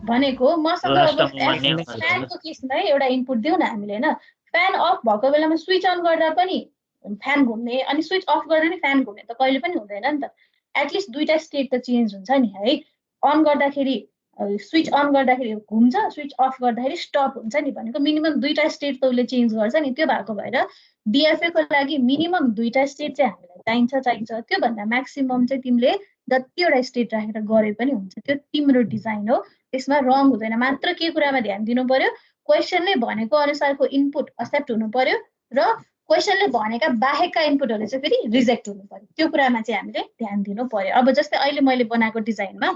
A: भनेको मसँग अब फ्यानको केसमा एउटा इनपुट दिउ न हामीले हैन। फ्यान अफ भएको बेलामा स्विच अन गर्दा पनि फ्यान घुम्ने अनि स्विच अफ गर्दा नि फ्यान घुम्ने त कहिले पनि हुँदैन नि त। एटलिस्ट 2टा स्टेट त चेन्ज हुन्छ नि है। अन गर्दाखेरि स्विच अन गर्दाखेरि घुम्छ, स्विच अफ गर्दाखेरि स्टप हुन्छ नि। भनेको मिनिमम 2टा स्टेट त उसले चेन्ज गर्छ नि। त्यो भएको भएर डिएफए को लागि मिनिमम 2टा स्टेट चाहिँ हामीलाई चाहिन्छ। त्यो भन्दा म्याक्सिमम चाहिँ तिमीले जतिवटा स्टेट राखेर गरे पनि हुन्छ। त्यो तिम्रो डिजाइन हो, त्यसमा रङ हुँदैन। मात्र के कुरामा ध्यान दिनु पर्यो क्वेशनले भनेको अनुसारको इनपुट एक्सेप्ट हुनु पर्यो र क्वेशनले भनेका बाहेकका इनपुटहरु चाहिँ फेरि रिजेक्ट हुनु पर्यो। त्यो कुरामा चाहिँ हामीले ध्यान दिनु पर्यो। अब जस्तै अहिले मैले बनाएको डिजाइनमा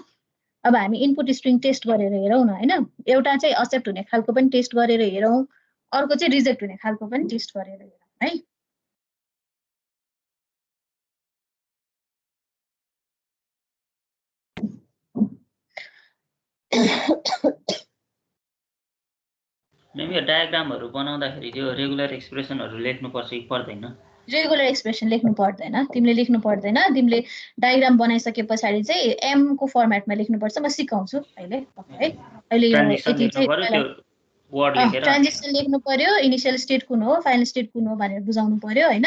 A: अब हामी इनपुट स्ट्रिङ टेस्ट गरेर हेरौँ न हैन। एउटा चाहिँ एक्सेप्ट हुने खालको पनि टेस्ट गरेर हेरौँ, अर्को चाहिँ रिजेक्ट हुने खालको पनि टेस्ट गरेर हेरौँ है।
D: मैम यो डायग्रामहरु बनाउँदाखेरि त्यो रेगुलर एक्सप्रेसनहरु लेख्नुपर्छ कि पर्दैन?
A: रेगुलर एक्सप्रेसन लेख्नु पर्दैन, तिमीले लेख्नु पर्दैन। तिमीले डायग्राम बनाइसकेपछि चाहिँ एम को फर्मेटमा लेख्नुपर्छ। म सिकाउँछु अहिले है। अहिले यो यति चाहिँ
D: वर्ड लेखेर
A: ट्रान्जिसन लेख्नु पर्यो, इनिशियल स्टेट कुन हो फाइनल स्टेट कुन हो भनेर बुझाउनु पर्यो हैन।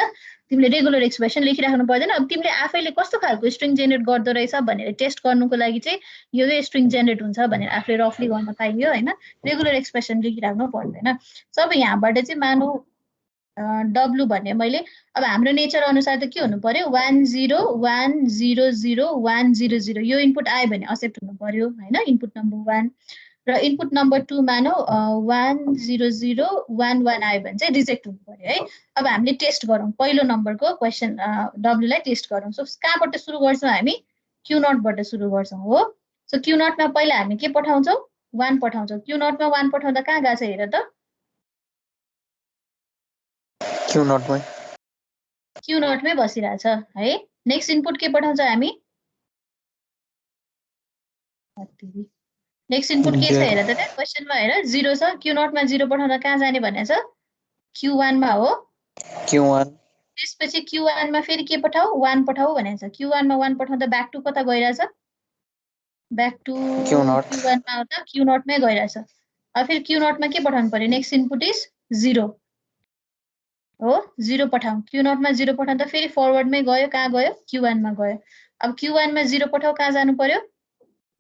A: तिमीले रेगुलर एक्सप्रेसन लेखिराख्नु पर्दैन। अब तिमीले आफैले कस्तो खालको स्ट्रिङ जेनेरेट गर्दो रहेछ भनेर टेस्ट गर्नुको लागि चाहिँ यो स्ट्रिङ जेनेरेट हुन्छ भनेर आफूले रफली गर्न पाइयो हैन। रेगुलर एक्सप्रेसन लेखिराख्नु पर्दैन। सब यहाँबाट चाहिँ मानौ W भन्ने मैले अब हाम्रो नेचर अनुसार त के हुनु पर्यो 1 0 1 0 0 1 0 0 यो इनपुट आयो भने एक्सेप्ट हुनु पर्यो हैन। इनपुट नम्बर 1 र इनपुट नम्बर 2 मानौ 1 0 0 1 1 आयो भने चाहिँ रिजेक्ट हुनु पर्यो है। अब हामीले टेस्ट गरौँ पहिलो नम्बरको क्वेशन W लाई टेस्ट गरौँ। सो कहाँबाट सुरु गर्छौँ हामी Q0 बाट सुरु गर्छौँ हो। सो Q0 मा पहिला हामी के पठाउँछौँ 1 पठाउँछौँ। Q0 मा 1 पठाउँदा कहाँ गएको छ हेर त Q0 मै बसिरहेछ है। नेक्स्ट इनपुट के पठाउँछ हामी नेक्स्ट इनपुट के छ हेर त त्यहाँ क्वेशनमा हेर 0 छ। Q0 मा 0 पठाउँदा कहाँ जाने भनेछ Q1 मा हो।
F: Q1
A: त्यसपछि Q1 मा फेरि के पठाऊ 1 पठाऊ भनेछ। Q1 मा 1 पठाउँदा ब्याक टु कता गइरहेछ ब्याक टु Q1 मा आउँदा Q0 मै गइरहेछ। अब फेरि क्यू नटमा के पठाउनु पर्यो नेक्स्ट इनपुट इज 0 हो 0 पठाउँ क्यू नटमा 0 पठाउँदा फेरि फरवर्डमै गयो कहाँ गयो Q1 मा गयो अब Q1 मा 0 पठाऊ कहाँ जानु पर्यो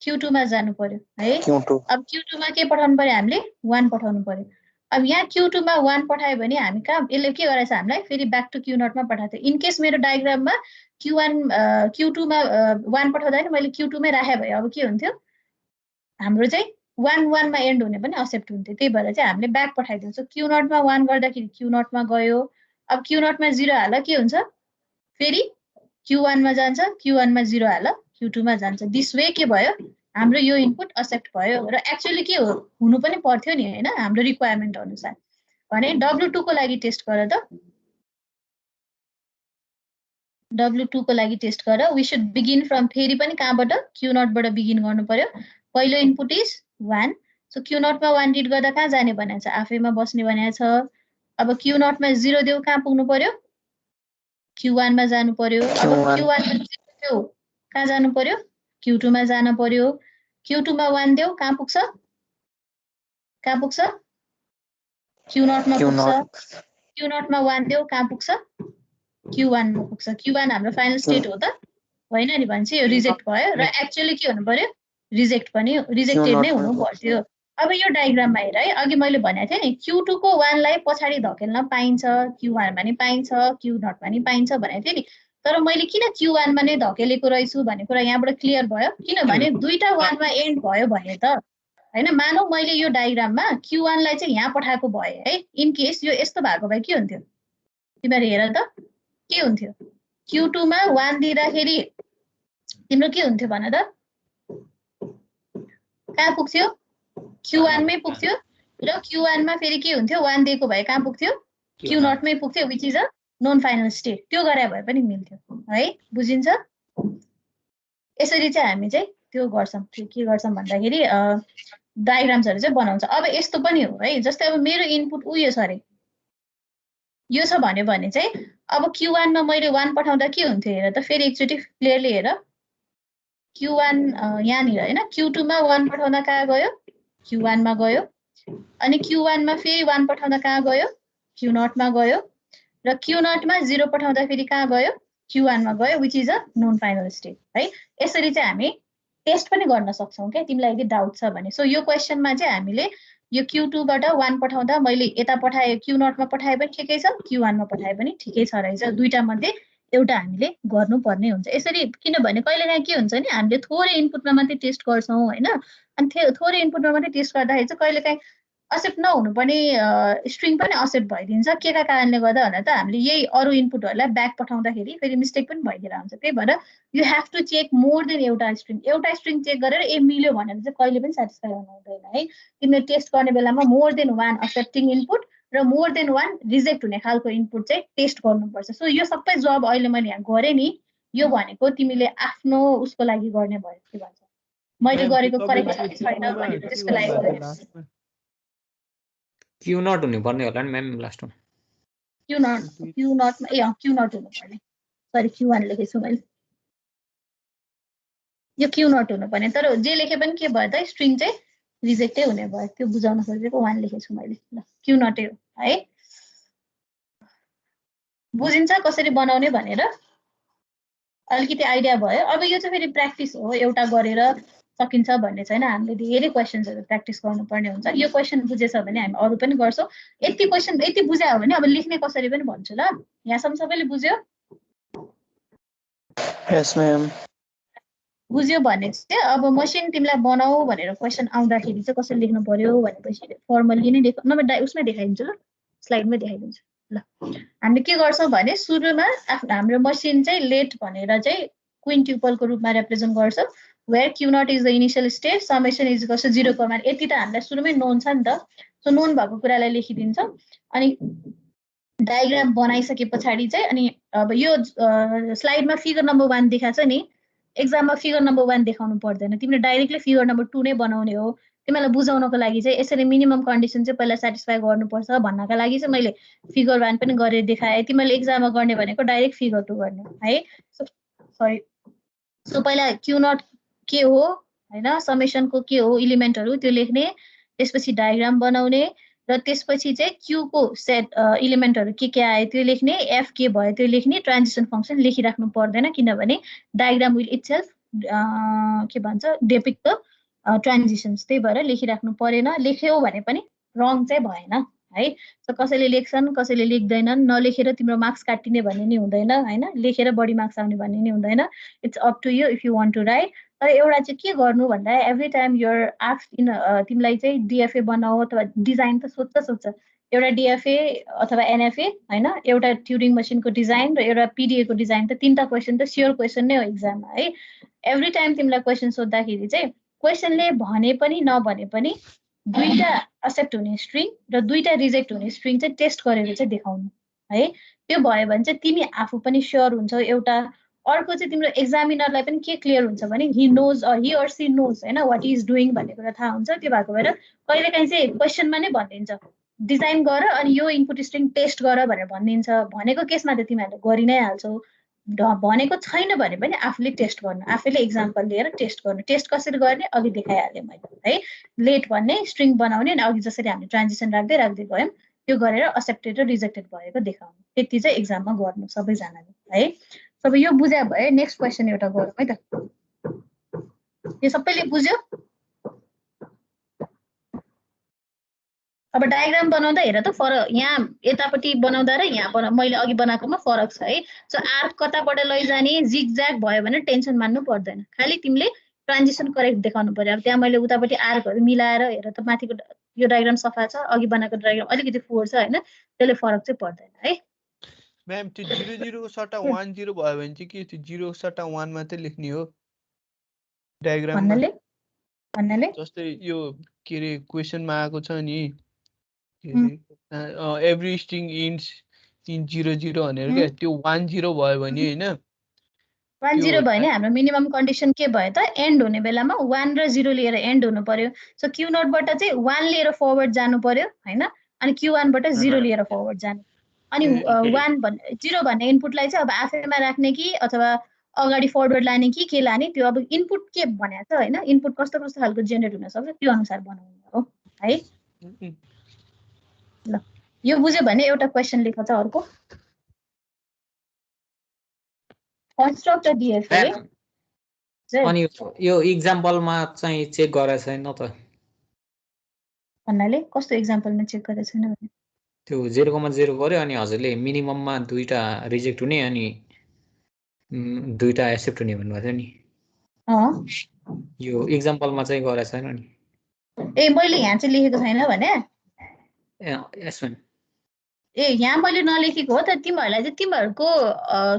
A: Q2 मा जानु पर्यो है अब Q2 मा के पठाउनु पर्यो हामीले 1 पठाउनु पर्यो अब यहाँ Q2 मा 1 पठायो भने हामी कहाँ यसले के गराछ हामीलाई फेरि ब्याक टु Q नटमा पठाएको इन केस मेरो डायग्राममा Q2 मा 1 पठाउँदा नि मैले Q2 मै राखे भए अब के हुन्थ्यो हाम्रो चाहिँ 1 1 मा एन्ड हुने पनि एक्सेप्ट हुन्थ्यो त्यही भएर चाहिँ हामीले ब्याक पठाइदिन्छौँ Q नटमा 1 गर्दाखेरि Q नटमा गयो अब Q नटमा 0 हाल के हुन्छ फेरि Q1 मा जान्छ Q1 मा 0 हाल Q2 मा जान्छ दिस वे के भयो हाम्रो यो इनपुट एक्सेप्ट भयो र एक्चुअली के हो हुनु पनि पर्थ्यो नि हैन हाम्रो रिक्वायरमेन्ट अनुसार भने W2 को लागि टेस्ट गर त W2 को लागि टेस्ट गर वी शुड बिगिन फ्रम फेरि पनि कहाँबाट Q नटबाट बिगिन गर्नु पर्यो पहिलो इनपुट इज 1 सो Q नटमा 1 रिड गर्दा कहाँ जाने भनेको छ आफैमा बस्ने भनेको छ अब Q नटमा 0 देऊ कहाँ पुग्नु पर्यो Q1 मा जानु पर्यो अब Q1 मा 0 देऊ कहाँ जानु पर्यो Q2 मा जानु पर्यो Q2 मा 1 देऊ कहाँ पुग्छ Q नटमा पुग्छ Q नटमा 1 देऊ कहाँ पुग्छ Q1 मा पुग्छ Q1 हाम्रो फाइनल स्टेट हो त होइन नि भन्छ यो रिजेक्ट भयो र एक्चुअली के हुनु पर्यो रिजेक्टेड नै हुनु पर्थ्यो अब यो डायग्राममा हेर है अघि मैले भनेको थिएँ नि Q2 को 1 लाई पछाडी धकेल्न पाइन्छ Q1 मा नि पाइन्छ Q नट मा नि पाइन्छ भनेको थिएँ नि तर मैले किन Q1 मा नै धकेलेको रहेछु भन्ने कुरा यहाँबाट क्लियर भयो किनभने दुईटा 1 मा एन्ड भयो भने त हैन मानौ मैले यो डायग्राममा Q1 लाई चाहिँ यहाँ पठाएको भए है इन केस यो यस्तो भएको भए के हुन्थ्यो तिमीहरु हेर त के हुन्थ्यो Q2 मा 1 दिँदाखेरि तिम्रो के हुन्थ्यो भन त कहाँ पुग्थ्यो Q1 मै पुग्थ्यो र Q1 मा फेरि के हुन्थ्यो 1 दिएको भए कहाँ पुग्थ्यो Q नट मै पुग्थ्यो which is a non final state त्यो गरे भए पनि मिल्थ्यो है बुझिन्छ यसरी चाहिँ हामी चाहिँ त्यो गर्छौं के गर्छौं भन्दाखेरि डायग्राम्सहरु चाहिँ बनाउँछ अब यस्तो पनि हो है जस्तै अब मेरो इनपुट उयो छ रे यो छ भने चाहिँ अब Q1 मा मैले 1 पठाउँदा के हुन्थ्यो हेर त फेरि एकचोटी क्लियरली हेर Q1 यहाँ नि हैन Q2 मा 1 पठाउँदा कहाँ गयो Q1 मा गयो अनि Q1 मा फेरि 1 पठाउँदा कहाँ गयो Q नट मा गयो र Q नट मा 0 पठाउँदा फेरि कहाँ गयो Q1 मा गयो which is a non final state है यसरी चाहिँ हामी टेस्ट पनि गर्न सक्छौं के तिमीलाई यदि डाउट छ भने सो यो क्वेशनमा चाहिँ हामीले यो Q2 बाट 1 पठाउँदा मैले यता पठाए Q नट मा पठाए पनि ठिकै छ Q1 मा पठाए पनि ठिकै छ रहेछ दुईटा मध्ये एउटा हामीले गर्नुपर्ने हुन्छ यसरी किनभने कहिलेकाहीँ के हुन्छ नि हामीले थोरै इनपुटमा मात्रै टेस्ट गर्छौं हैन अनि थोरै इनपुटमा मात्रै टेस्ट गर्दाखेरि चाहिँ कहिलेकाहीँ एक्सेप्ट नहुनु पनि स्ट्रिङ पनि एक्सेप्ट भइदिन्छ केका कारणले गर्दा भने त हामीले यही अरु इनपुटहरुलाई ब्याक पठाउँदाखेरि फेरि मिस्टेक पनि भइदिएर हुन्छ त्यही भएर you have to check more than एउटा स्ट्रिङ चेक गरेर ए मिल्यो भनेर चाहिँ कहिले पनि स्याटिस्फाई हुनु हुँदैन है तिमीले टेस्ट गर्ने बेलामा मोर देन 1 एक्सेप्टिङ इनपुट र मोर देन 1 रिजेक्ट हुने खालको इनपुट चाहिँ टेस्ट गर्नुपर्छ सो यो सबै जब अहिले मैले यहाँ गरे नि यो भनेको तिमीले आफ्नो उसको लागि गर्ने भयो के भन्छ मैले गरेको करेक्ट छैन भनेर त्यसको लागि गरेको
B: Q नट हुनु पर्ने होला नि म्याम लास्टमा
A: Q नट Q नट हुनु पर्ने सरी Q1 लेखेछु मैले यो Q नट हुनु पर्ने तर जे लेखे पनि के भयो त स्ट्रिङ चाहिँ रिजेक्टै हुने भयो त्यो बुझाउन खोजेको 1 लेखेछु मैले ल Q नटै हो है बुझिन्छ कसरी बनाउने भनेर अलिकति आइडिया भयो अब यो चाहिँ फेरि प्र्याक्टिस हो एउटा गरेर सकिन्छ भन्ने छैन हामीले धेरै क्वेशन्सहरु प्र्याक्टिस गर्नुपर्ने हुन्छ यो क्वेशन बुझेछ भने हामी अरु पनि गर्छौं यति क्वेशन यति बुझ्या हो भने अब लेख्ने कसरी पनि भन्छु ल यहाँसम्म सबैले बुझ्यो
F: यस म्याम
A: बुझ्यो भने चाहिँ अब मसिन तिमीलाई बनाऊ भनेर क्वेशन आउँदाखेरि चाहिँ कसरी लेख्नु पर्यो भनेपछि फर्मली नै नभए उसमै देखाइदिन्छु ल स्लाइडमै देखाइदिन्छु ल हामीले के गर्छौं भने सुरुमा हाम्रो मसिन चाहिँ लेट भनेर चाहिँ क्विन्ट्युपलको रूपमा रिप्रेजेन्ट गर्छ where Q naught is the initial state summation is equal to 0 यति त हामीलाई सुरुमै नोन छ नि त सो नोन भएको कुरालाई लेखिदिन्छ अनि डायग्राम बनाइसकेपछि चाहिँ अनि अब यो स्लाइडमा फिगर नम्बर 1 देखाछ नि एक्जाममा फिगर नम्बर 1 देखाउनु पर्दैन तिमीले डाइरेक्टली फिगर नम्बर 2 नै बनाउने हो तिमीलाई बुझाउनको लागि चाहिँ यसरी मिनिमम कन्डिसन चाहिँ पहिला सेटिस्फाई गर्नुपर्छ भन्नका लागि चाहिँ मैले फिगर 1 पनि गरेर देखाए तिमीले एक्जाममा गर्ने भनेको डाइरेक्ट फिगर 2 गर्ने है सरी सो पहिला Q नट के हो हैन समेशनको के हो एलिमेन्टहरु त्यो लेख्ने त्यसपछि डायग्राम बनाउने र त्यसपछि चाहिँ क्यू को सेट इलिमेन्टहरु के आयो त्यो लेख्ने, एफ के भयो त्यो लेख्ने, ट्रान्जिसन फंक्सन लेखिराख्नु पर्दैन किनभने डायग्राम विल इटसेल्फ के भन्छ डिपिक्ट द ट्रान्जिसन्स, त्यही भएर लेखिराख्नु परेन। लेख्यौ भने पनि रङ चाहिँ भएन है। सो कसैले लेख्छन् कसैले लेख्दैनन्, नलेखेर तिम्रो मार्क्स काटिने भन्ने नि हुँदैन हैन, लेखेर बढी मार्क्स आउने भन्ने नि हुँदैन। It's up to you if you want to write. तर एउटा चाहिँ के गर्नु भन्दा every time you're asked in तिमीलाई चाहिँ डिएफए बनाऊ अथवा डिजाइन त सोध्छ एउटा डिएफए अथवा एनएफए हैन, एउटा ट्युरिङ मसिनको डिजाइन र एउटा पिडिए को डिजाइन त तीनटा क्वेशन त स्योर क्वेशन नै हो एक्जाममा है। एभ्री टाइम तिमीलाई क्वेशन सोध्दाखेरि चाहिँ क्वेशनले भने पनि नभने पनि दुईटा एक्सेप्ट हुने स्ट्रिङ र दुईटा रिजेक्ट हुने स्ट्रिङ चाहिँ टेस्ट गरेर चाहिँ देखाउनु है। त्यो भयो भने चाहिँ तिमी आफू पनि स्योर हुन्छौ। एउटा अर्को चाहिँ तिम्रो एक्जामिनरलाई पनि के क्लियर हुन्छ भने he knows he or she knows हैन व्हाट ही इज डुइङ भन्ने कुरा थाहा हुन्छ। त्यो भएको भएर कहिलेकाहीँ चाहिँ क्वेशनमा नै भनिदिन्छ डिजाइन गर अनि यो इनपुट स्ट्रिङ टेस्ट गर भनेर भनिदिन्छ। भनेको केसमा त तिमीहरूले गरि नै हाल्छौ, भनेको छैन भने पनि आफूले टेस्ट गर्नु, आफैले एक्जाम्पल लिएर टेस्ट गर्नु। टेस्ट कसरी गर्ने अघि देखाइहालेँ मैले है। लेट भन्ने स्ट्रिङ बनाउने अनि अघि जसरी हामीले ट्रान्जिसन राख्दै गयौँ त्यो गरेर एक्सेप्टेड र रिजेक्टेड भएको देखाउनु। त्यति चाहिँ एक्जाममा गर्नु सबैजनाले है। सब यो बुझ्या भए नेक्स्ट क्वेशन एउटा गरौँ है त। यो सबैले बुझ्यो? अब डायग्राम बनाउँदा हेर त फरक, यहाँ यतापट्टि बनाउँदा र यहाँ मैले अघि बनाएकोमा फरक छ है। सो आर्क कताबाट लैजाने जिगज्याग भयो भने टेन्सन मान्नु पर्दैन, खालि तिमीले ट्रान्जिसन करेक्ट देखाउनु पर्यो। अब त्यहाँ मैले उतापट्टि आर्कहरु मिलाएर हेर त माथिको यो डायग्राम सफा छ, अघि बनाएको डायग्राम अलिकति फोहोर छ हैन, त्यसले फरक चाहिँ पर्दैन है।
E: म्याम त्यो 00 को सट्टा 10 भयो भने चाहिँ के त्यो 0 सट्टा 1 मात्रै लेख्ने हो डायग्राममा?
A: भन्नाले
E: जस्तै यो के रे क्वेशनमा आएको छ नि एभ्री स्ट्रिङ इन्ड्स इन 00 भनेर के त्यो 10 भयो भने हैन
A: 10 भयो भने हाम्रो मिनिमम कन्डिसन के भयो त एन्ड हुने बेलामा 1 र 0 लिएर एन्ड हुनु पर्यो। सो क्यू नोट बाट चाहिँ 1 लिएर फरवर्ड जानु पर्यो हैन, अनि क्यू1 बाट 0 लिएर फरवर्ड जानु। अनि 1 भन्ने 0 भन्ने इनपुटलाई चाहिँ अब आफैमा राख्ने कि अथवा अगाडि फरवर्ड लाने कि के लाने त्यो अब इनपुट के भनेको छ हैन, इनपुट कस्तो कस्तो खालको जेनेरेट हुन सक्छ त्यो अनुसार बनाउनु हो है। ल यो बुझ्यो भने एउटा क्वेशन लेख छ अर्को। कन्स्ट्रक्ट डिएफए
B: अनि यो एक्जाम्पलमा चाहिँ चेक गरेछ छैन त?
A: भन्नाले कस्तो एक्जाम्पलमा चेक गरेछ छैन भने
B: त्यो 0,0 गर्यो अनि हजुरले मिनिमममा दुईटा रिजेक्ट हुने अनि दुईटा एक्सेप्ट हुने भन्नुभएको थियो नि। यो एक्जाम्पलमा चाहिँ गरेछ छैन नि?
A: ए मैले यहाँ चाहिँ लेखेको छैन भने
B: यसमा
A: ए यहाँ मैले नलेखेको हो त। तिमीहरूलाई चाहिँ तिमीहरूको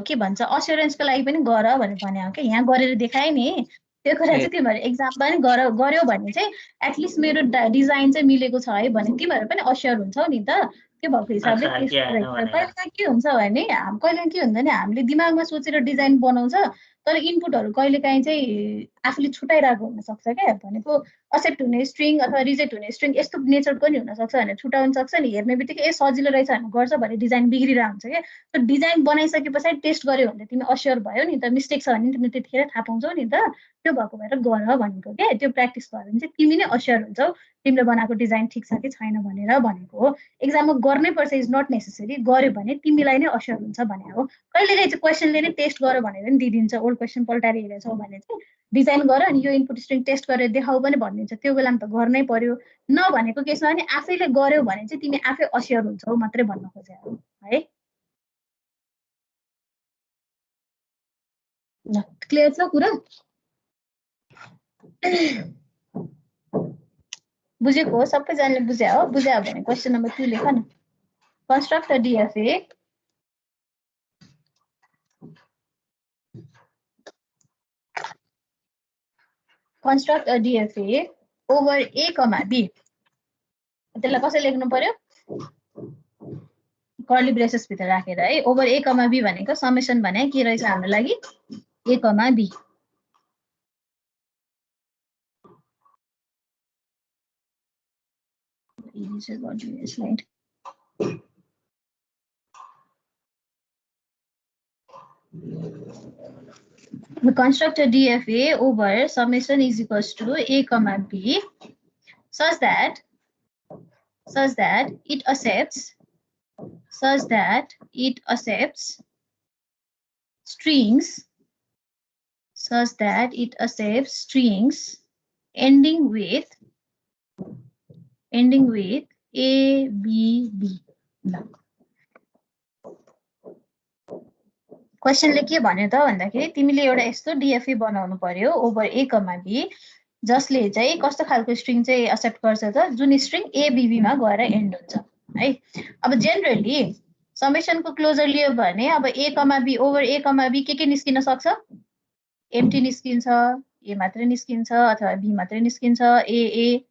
A: के भन्छ अस्योरेन्सको लागि पनि गर भनेर भने हो कि यहाँ गरेर देखाएँ नि। त्यो कुरा चाहिँ तिमीहरू एक्जाममा पनि गर्यो भने चाहिँ एटलिस्ट मेरो डिजाइन चाहिँ मिलेको छ है भने तिमीहरू पनि अस्योर हुन्छौ नि त। त्यो भएको हिसाबले कहिलेकाहीँ के हुन्छ भने कहिलेकाहीँ के हुन्छ भने हामीले दिमागमा सोचेर डिजाइन बनाउँछ तर इनपुटहरू कहिलेकाहीँ चाहिँ आफूले छुटाइरहेको हुनसक्छ क्या। भनेको एक्सेप्ट हुने स्ट्रिङ अथवा रिजेक्ट हुने स्ट्रिङ यस्तो नेचरको पनि हुनसक्छ भनेर छुटाउन सक्छ नि। हेर्ने बित्तिकै ए सजिलो रहेछ भनेर गर्छ भने डिजाइन बिग्रिरहेको हुन्छ क्या। त्यो डिजाइन बनाइसके पछाडि टेस्ट गर्यो भने तिमी अस्योर भयो नि त, मिस्टेक छ भने तिमीले त्यतिखेर थाहा पाउँछौ नि त। त्यो भएको भएर गर भनेको क्या। त्यो प्र्याक्टिस भयो भने चाहिँ तिमी नै अस्योर हुन्छौ तिमीले बनाएको डिजाइन ठिक छ कि छैन भनेर भनेको हो। एक्जाममा गर्नै पर्छ इज नट नेसेसरी, गर्यो भने तिमीलाई नै अस्योर हुन्छ भने हो। कहिलेकाहीँ चाहिँ क्वेसनले नै टेस्ट गर भनेर पनि दिइदिन्छ। ओल्ड क्वेसन पल्टाएर हेरेछौ भने चाहिँ डिजाइन गर अनि यो इनपुट स्ट्रिङ टेस्ट गरेर देखाऊ पनि भनिदिन्छ। त्यो बेलामा त गर्नै पर्यो। नभनेको केसमा पनि आफैले गर्यो भने चाहिँ तिमी आफै अस्योर हुन्छौ मात्रै भन्न खोजेको है। ल क्लियर छ कुरा? बुझेको हो सबैजनाले बुझ्या हो? बुझ्या भने क्वेसन नम्बर 2 लेख न। Construct a DFA construct a DFA over A, B. त्यसलाई कसरी लेख्नु पर्यो? कर्ली ब्रेसेस भित्र राखेर है। ओभर A, B भनेको समेसन भने के रहेछ हाम्रो लागि A, B। Slide we construct a DFA over summation is equals to A, B such that such that it accepts strings ending with A, B, B. क्वेसनले के भन्यो त भन्दाखेरि तिमीले एउटा यस्तो DFA बनाउनु पर्यो ओभर A, B जसले चाहिँ कस्तो खालको स्ट्रिङ चाहिँ एक्सेप्ट गर्छ त जुन स्ट्रिङ ABB मा गएर एन्ड हुन्छ है। अब जेनरली समेसनको क्लोजर लियो भने अब A, B over A, B के निस्किन सक्छ? एम्प्टी निस्किन्छ, A मात्रै निस्किन्छ अथवा B मात्रै निस्किन्छ, A,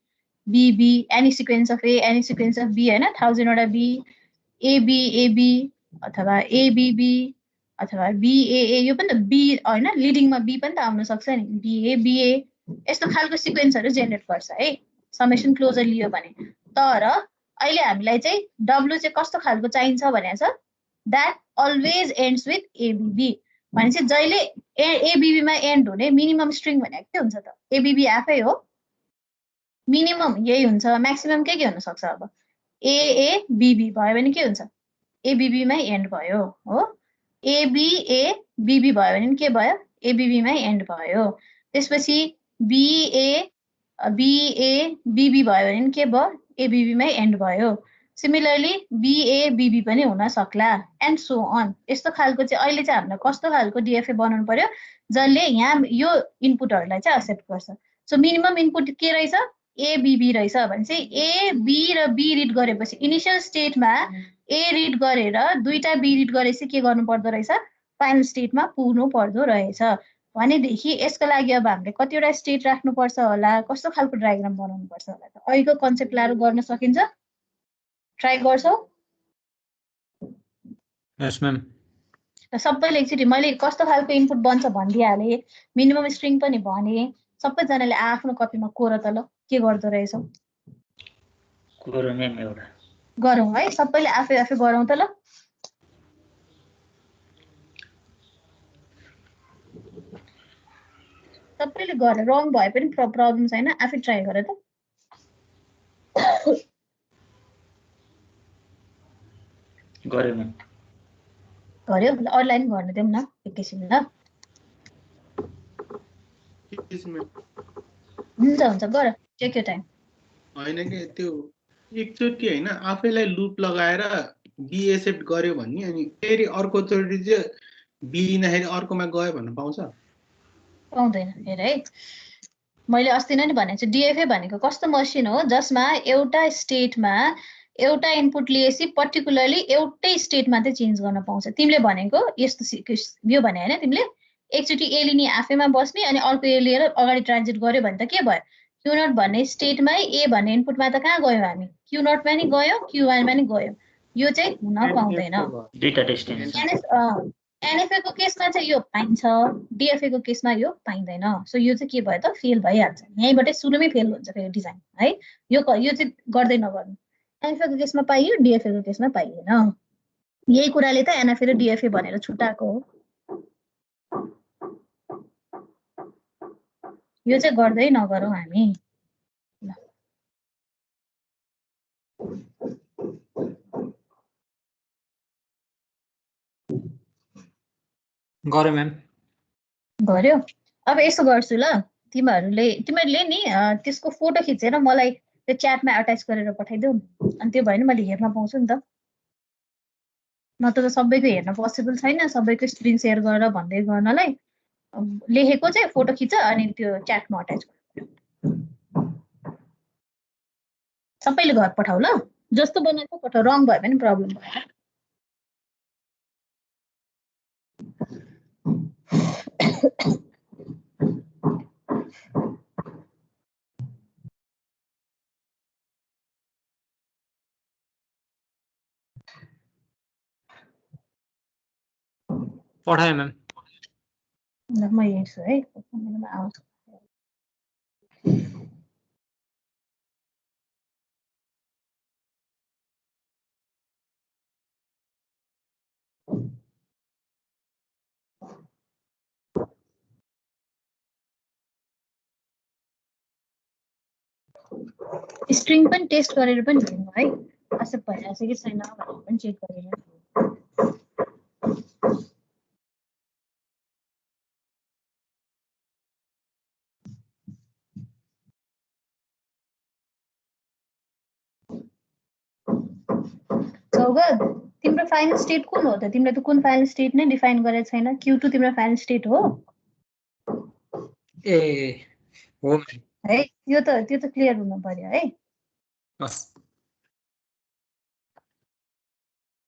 A: B, B, any sequence of A, any sequence of B हैन, 1000 वटा B, AB अथवा ABB अथवा BAA यो पनि त B हैन, लिडिङमा B पनि त आउन सक्छ नि, BA यस्तो खालको सिक्वेन्सहरु जेनेरेट गर्छ है समेसन क्लोजर लियो भने। तर अहिले हामीलाई चाहिँ W चाहिँ कस्तो खालको चाहिन्छ भनेको छ, that always ends with ABB भनेपछि जहिले ABB मा एन्ड हुने मिनिमम स्ट्रिङ भनेको के हुन्छ त? ABB आफै हो, मिनिमम यही हुन्छ, म्याक्सिमम के हुन सक्छ? अब AABB भयो भने के हुन्छ? ABB मै एन्ड भयो हो, ABABB भयो भने के भयो? ABB मै एन्ड भयो। त्यसपछि BABABB भयो भने के भयो? ABB मै एन्ड भयो। सिमिलरली BABB पनि हुन सक्ला एन्ड सो अन। यस्तो खालको चाहिँ अहिले चाहिँ हामीले कस्तो खालको DFA बनाउनु पर्यो जसले यहाँ यो इनपुटहरुलाई चाहिँ एक्सेप्ट गर्छ। सो मिनिमम इनपुट के रहेछ? ABB रहेछ भने चाहिँ A, B र B रिड गरेपछि इनिशियल स्टेटमा A रिड गरेर दुईटा B रिड गरेपछि के गर्नु पर्दो रहेछ? फाइनल स्टेटमा पुग्नु पर्दो रहेछ। भनेदेखि यसको लागि अब हामीले कतिवटा स्टेट राख्नु पर्छ होला, कस्तो खालको डायग्राम बनाउनु पर्छ होला त? अहिलेको कन्सेप्ट लाएर गर्न सकिन्छ? ट्राई गर्छौ?
B: यस म्याम।
A: सबैले एकचोटि मैले कस्तो खालको इनपुट बन्छ भनिदिइहालेँ, मिनिमम स्ट्रिङ पनि भने, सबैजनाले आफ्नो कपीमा कोर त ल के गर्दो रहेछौ?
D: कोर म्याम एउटा
A: गरौँ है, सबैले आफै आफै गरौँ त ल। सबैले गरे रङ भए पनि प्रब्लम छैन, आफै ट्राई गर त।
D: गरे म्याम।
A: गर्यो ल, अनलाइन गर्न दिउँ न एकैछिन ल। हुन्छ गर, टेक योर टाइम।
E: हैन के त्यो एकचोटि हैन आफैलाई लुप लगाएर बी एक्सेप्ट गर्यो भन्ने अनि फेरि अर्को चोटि चाहिँ बी लिँदाखेरि अर्कोमा गयो भन्न पाउँछ?
A: पाउँदैन। हेर है, मैले अस्ति नै भनेको छु DFA भनेको कस्तो मसिन हो जसमा एउटा स्टेटमा एउटा इनपुट लिएपछि पर्टिकुलरली एउटै स्टेटमा चाहिँ चेन्ज गर्न पाउँछ। तिमीले भनेको यस्तो यो भने हैन, तिमीले एकचोटि A लिने आफैमा बस्ने अनि अर्को A लिएर अगाडि ट्रान्जिट गर्यो भने त के भयो? Q0 भन्ने स्टेटमै A भन्ने इनपुटमा त कहाँ गयो हामी? Q0 मा नि गयो, Q1 मा नि गयो। यो चाहिँ हुन पाउँदैन।
D: दुईटा डेस्टिनेसन।
A: NFA को केसमा चाहिँ यो पाइन्छ, DFA को केसमा यो पाइँदैन। सो यो चाहिँ के भयो त? फेल भइहाल्छ। यहीँबाटै सुरुमै फेल हुन्छ फेरि डिजाइन है। यो चाहिँ गर्दै नगर्नु। NFA को केसमा पाइयो, DFA को केसमा पाइएन। यही कुराले त NFA र DFA भनेर छुटाएको हो। यो चाहिँ गर्दै नगरौँ हामी।
B: गरे म्याम।
A: गर्यो? अब यसो गर्छु ल, तिमीहरूले नि त्यसको फोटो खिचेर मलाई त्यो च्याटमा अट्याच गरेर पठाइदेऊ न। अनि त्यो भयो भने मैले हेर्न पाउँछु नि त। नत्र त सबैको हेर्न पोसिबल छैन, सबैको स्क्रिन सेयर गरेर भन्दै गर्नलाई। लेखेको चाहिँ फोटो खिच अनि त्यो च्याटमा अट्याच गर। सबैले घर पठाऊ ल, जस्तो बनाएको पठाऊ, रङ भयो भने प्रब्लम भएन।
B: पठाएँ म्याम।
A: ल म हेर्छु है, आउँछ। स्ट्रिङ पनि टेस्ट गरेर पनि हेर्नु है, एक्सेप्ट भइरहेछ कि छैन भनेर पनि चेक गरेर। सौगत, तिम्रो फाइनल स्टेट कुन हो त? तिमीले त कुन फाइनल स्टेट नै डिफाइन गरेको छैन। Q2 तिम्रो फाइनल स्टेट हो?
B: ए हो
A: है, त्यो त क्लियर हुनु पर्यो है।
B: हस्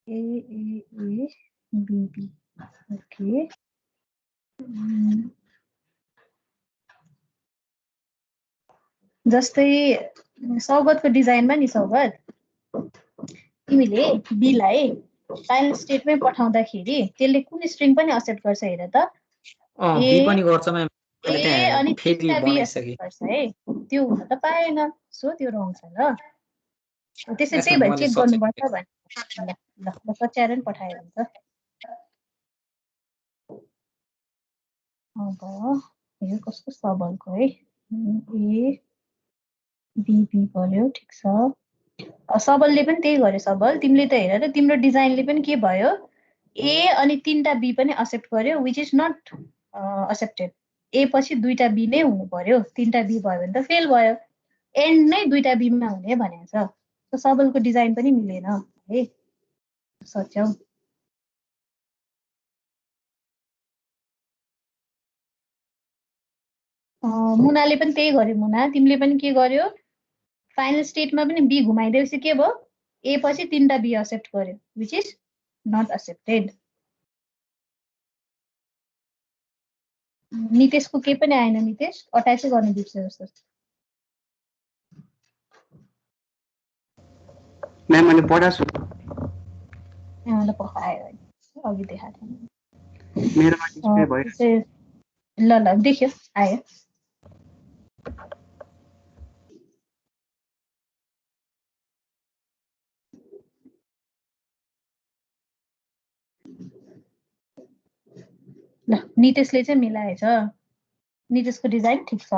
A: A B B ओके। जस्तै सौगतको डिजाइनमा नि सौगत, तिमीले बीलाई फाइनल स्टेटमै पठाउँदाखेरि त्यसले कुन स्ट्रिङ पनि एक्सेप्ट गर्छ हेर त?
B: बी पनि गर्छ म्याम, मैले
A: ए अनि
B: त्यहाँ फेरि
A: बी
B: बनाइसकेँ।
A: एक्सेप्ट गर्छ है, त्यो हुन त पाएन। सो त्यो रङ छ ल। त्यसै त्यही
B: यसमा
A: भएर
B: मैले
A: चेक
B: सच्याएँ।
A: गर्नुपर्छ भने ल सच्याएर नि पठायो हुन्छ। अब यो कस्तो सबलको है, ए बी गर्यो, ठिक छ। सबलले पनि त्यही गर्यो। सबल, तिमीले त हेर त, तिम्रो डिजाइनले पनि के भयो, ए अनि 3टा बी पनि एक्सेप्ट गर्यो, विच इज नट एक्सेप्टेड। ए पछि 2टा बी नै हुनु पर्यो, 3टा बी भयो भने त फेल भयो। एन्ड नै 2टा बीमा हुने भनेको छ। सबलको डिजाइन पनि मिलेन है, सच्याउ। मुनाले पनि त्यही गर्यो। मुना, तिमीले पनि के गर्यो, फाइनल स्टेटमा पनि बी घुमाइदिएपछि के भयो, ए पछि 3टा बी एक्सेप्ट गर्यो, विच इज नट एक्सेप्टेड। नितेशको केही पनि आएन। नितेश अट्याचै गर्नु बिर्छ जस्तो।
G: म्याम मैले पढाएको छु।
A: मैले पकायो अघि देखाएको थिएँ।
G: मेरोमा डिस्प्ले भयो।
A: ल देख्यो, आयो। ल नितेशले चाहिँ मिलाएछ। नितेशको डिजाइन ठिक छ।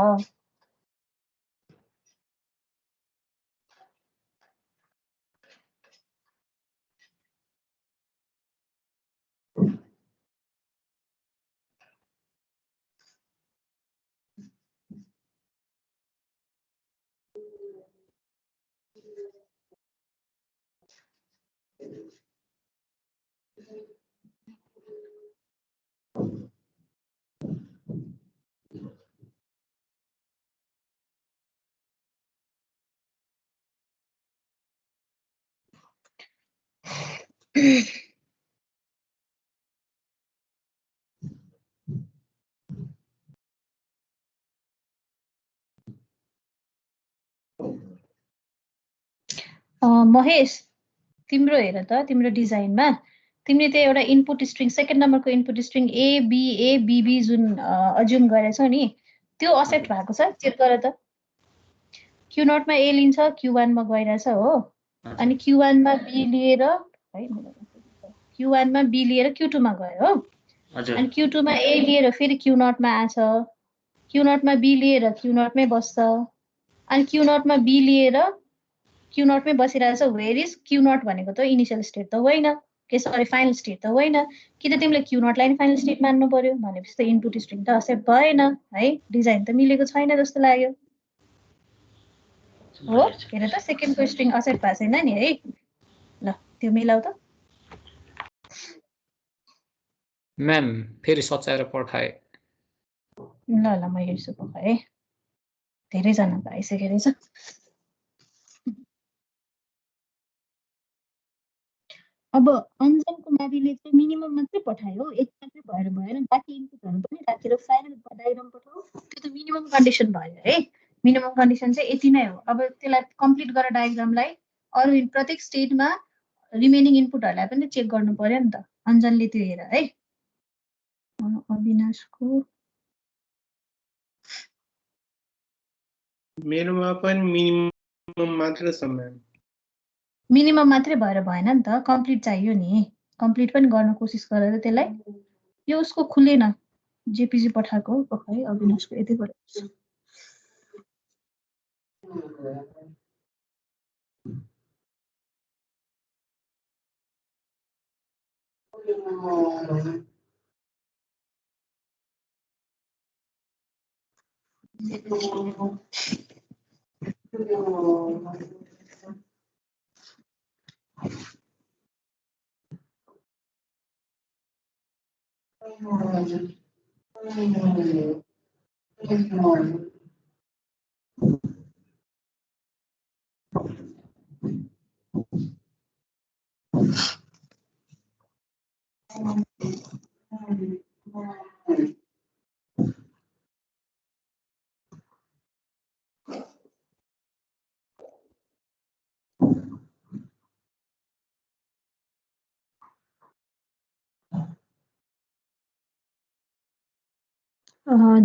A: महेश, तिम्रो हेर त, तिम्रो डिजाइनमा तिमीले त्यो एउटा इनपुट स्ट्रिङ, सेकेन्ड नम्बरको इनपुट स्ट्रिङ ए बी जुन अज्युम गरेछौ नि, त्यो एक्सेप्ट भएको छ, चेक गर त। Q0 मा ए लिन्छ, Q1 मा गइरहेछ हो, अनि Q1 मा बी लिएर है, Q1 मा बी लिएर Q2 मा गयो हो, अनि Q2 मा ए लिएर फेरि Q0 मा आछ, Q0 मा बी लिएर Q0 मै बस्छ, अनि Q0 मा बी लिएर Q0 मै बसिरहेछ। वेयर इज Q0 भनेको त इनिशियल स्टेट त होइन, के सरी फाइनल स्टेट त होइन, कि त तिमीले Q0 लाई फाइनल स्टेट मान्नु पर्यो, भनेपछि त इनपुट स्ट्रिङ त एक्सेप्ट भएन है, डिजाइन त मिलेको छैन जस्तो लाग्यो हो। हेर त, सेकेन्डको स्ट्रिङ एक्सेप्ट भएको छैन नि है। ल त्यो मिलाउ त।
B: म्याम फेरि सच्याएर पठाएँ।
A: ल म हेर्छु पकाएँ, धेरैजनाको आइसकेको रहेछ। अब अञ्जनको माविले चाहिँ मिनिमम मात्रै पठायो, एक मात्रै भएर भएन, बाँकी इनपुटहरू पनि राखेर फाइनल डायग्राम पठाऊ। त्यो त मिनिमम कन्डिसन भयो है। मिनिमम कन्डिसन चाहिँ यति नै हो। अब त्यसलाई कम्प्लिट गरेर डायग्रामलाई अरू प्रत्येक स्टेटमा रिमेनिङ इनपुटहरूलाई पनि चेक गर्नु पर्यो नि त। अञ्जनले त्यो हेर है। अविनाशको
E: मेरोमा पनि मिनिमम मात्र छ म्याम।
A: मिनिमम मात्रै भएर भएन नि त, कम्प्लिट चाहियो नि। कम्प्लिट पनि गर्न कोसिस गरेर त्यसलाई। यो उसको खुलेन, जेपीजी पठाएको हो है, अविनाशको यति पऱ्यो।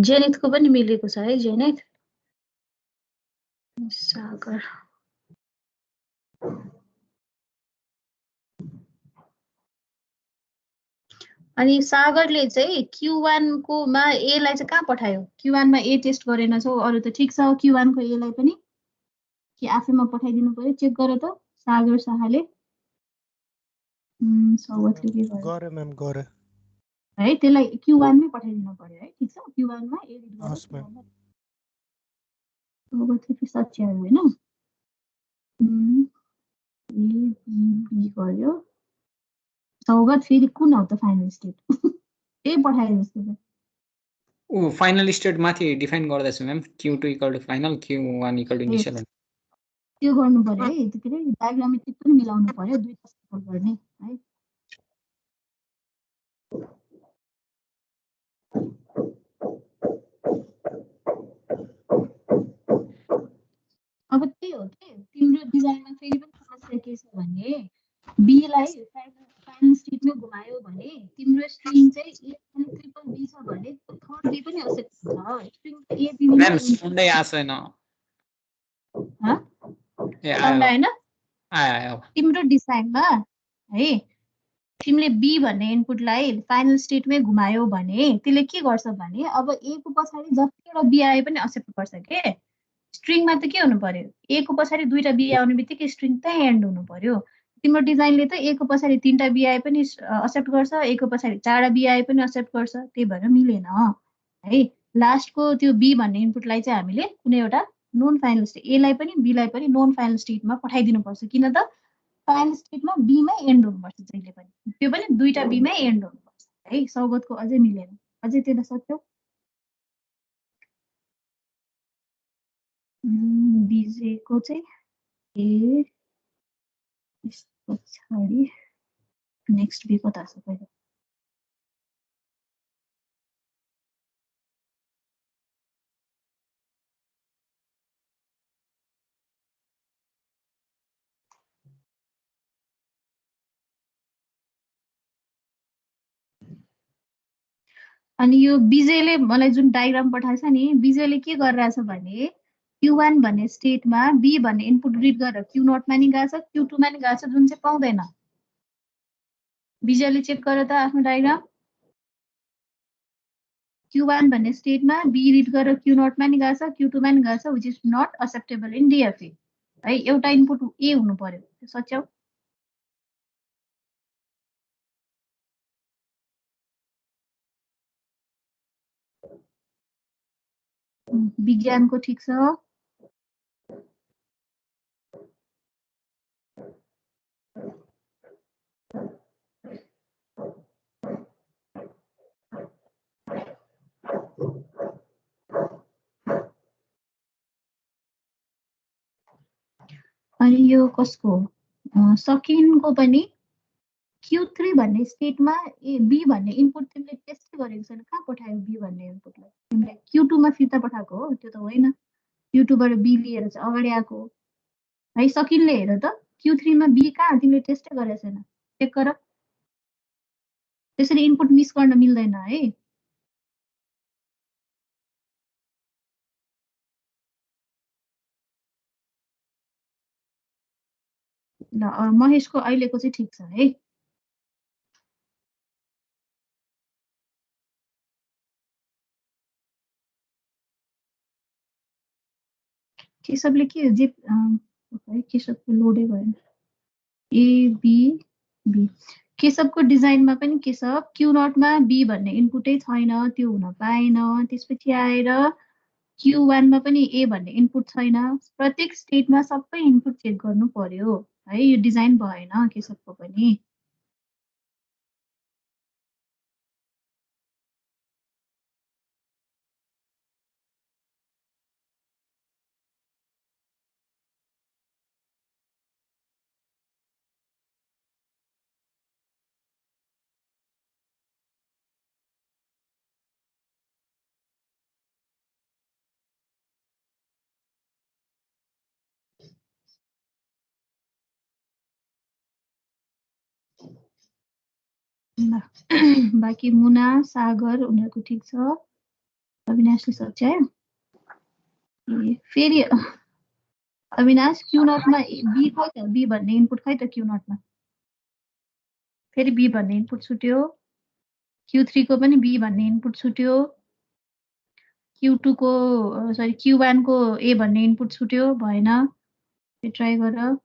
A: जेनेटको पनि मिलेको छ है जेनेट सागर अनि सागरले चाहिँ Q1 को मा A लाई चाहिँ कहाँ पठायो Q1 मा A टेस्ट गरेन छौ अरु त ठीक छ Q1 को A लाई पनि कि आफैमा पठाइदिनु पर्यो चेक गर त सागर शाहले सौगतले के गर्यो
H: गरे म्याम गरे
A: है त्यसलाई Q1 मै पठाइदिनु पर्यो है ठीक छ Q1 मा एडिट गरेर
H: हस् म्याम
A: सौगतले सच्यायो हैन बी गर्यो सौगत फेरि कुन हो त फाइनल स्टेट ए पठाए जस्तो
B: ऊ फाइनल स्टेट माथि डिफाइन गर्दैछ ma'am Q2 = final Q1 = initial
A: त्यो गर्नु पर्यो है के रे डायग्रामेटिक पनि मिलाउनु पर्यो दुईटा सफल गर्ने है अब त्यही हो के तिम्रो डिजाइनमा फेरि पनि समस्या के छ भने बी लाई फाइनल स्टेटमै घुमायो भने तिम्रो स्ट्रिङ चाहिँ ए अनि ट्रिपल बी छ भने थर्ड बी पनि एक्सेप्ट हुन्छ स्ट्रिङ ए बी
B: म्याम सुन्दै आछैन
A: ह
B: ए
A: साउन्ड आएन
B: आयो
A: तिम्रो डिजाइनमा है तिमीले बी भन्ने इनपुटलाई फाइनल स्टेटमै घुमायो भने त्यसले के गर्छ भने अब ए को पछाडी जतिवटा बी आए पनि एक्सेप्ट गर्छ के स्ट्रिङमा त के हुनु पर्यो ए को पछाडी दुईटा बी आउने बित्तिकै स्ट्रिङ त्यही एन्ड हुनु पर्यो तिम्रो डिजाइनले त ए को पछाडी तीनटा बी आए पनि एक्सेप्ट गर्छ ए को पछाडी चारवटा बी आए पनि एक्सेप्ट गर्छ त्यही भएर मिलेन है लास्टको त्यो बी भन्ने इनपुटलाई चाहिँ हामीले कुनै एउटा नन फाइनल स्टेट ए लाई पनि बी लाई पनि नन फाइनल स्टेटमा पठाइदिनु पर्छ किन त फाइनल स्टेटमा बी मै एन्ड हुनुपर्छ जहिले पनि त्यो पनि दुईटा बी मै एन्ड हुनुपर्छ है सौगतको अझै मिलेन अझै त्यसले सक्यौ बिजेको चाहिँ ए पछाडि नेक्स्ट बी कता छ पहिला अनि यो बिजेले मलाई जुन डायग्राम पठाएछ नि बिजेले के गरिरहेछ भने Q1 भन्ने स्टेटमा बी भन्ने इनपुट रिड गरेर Q0 मा नि गएको छ Q2 मा नि गएको छ जुन चाहिँ पाउँदैन बिजेले चेक गर त आफ्नो डायग्राम Q1 भन्ने स्टेटमा बी रिड गरेर Q0 मा नि गएको छ Q2 मा नि गएको छ which is not acceptable in DFA है एउटा इनपुट ए हुनु पर्यो त्यो सच्याउ विज्ञानको ठीक छ अनि यो कसको सकिनको पनि Q3 भन्ने स्टेटमा ए बी भन्ने इनपुट तिमीले टेस्ट गरेको छैन कहाँ पठायो बी भन्ने इनपुटलाई तिमीले Q2 मा फिर्ता पठाएको हो त्यो त होइन Q2 बाट बी लिएर चाहिँ अगाडि आएको है सकिनले हेर त Q3 मा बी कहाँ तिमीले टेस्टै गरेको छैन चेक गर त्यसरी इनपुट मिस गर्न मिल्दैन है ल महेशको अहिलेको चाहिँ ठीक छ है केशवले के जे केशवको लोडै भएन एबिबी केशवको डिजाइनमा पनि केशव क्यू नटमा बी भन्ने इनपुटै छैन त्यो हुन पाएन त्यसपछि आएर Q1 पनि ए भन्ने इनपुट छैन प्रत्येक स्टेटमा सबै इनपुट चेक गर्नु पर्यो है यो डिजाइन भएन केशवको पनि बाँकी मुना सागर उनीहरूको ठिक छ अविनाशले सच्यायो फेरि अविनाश क्यू नटमा बी खै त बी भन्ने इनपुट खै त क्यू नटमा फेरि बी भन्ने इनपुट छुट्यो Q3 को पनि बी भन्ने इनपुट छुट्यो Q2 को सरी Q1 को ए भन्ने इनपुट छुट्यो भएन ट्राई गर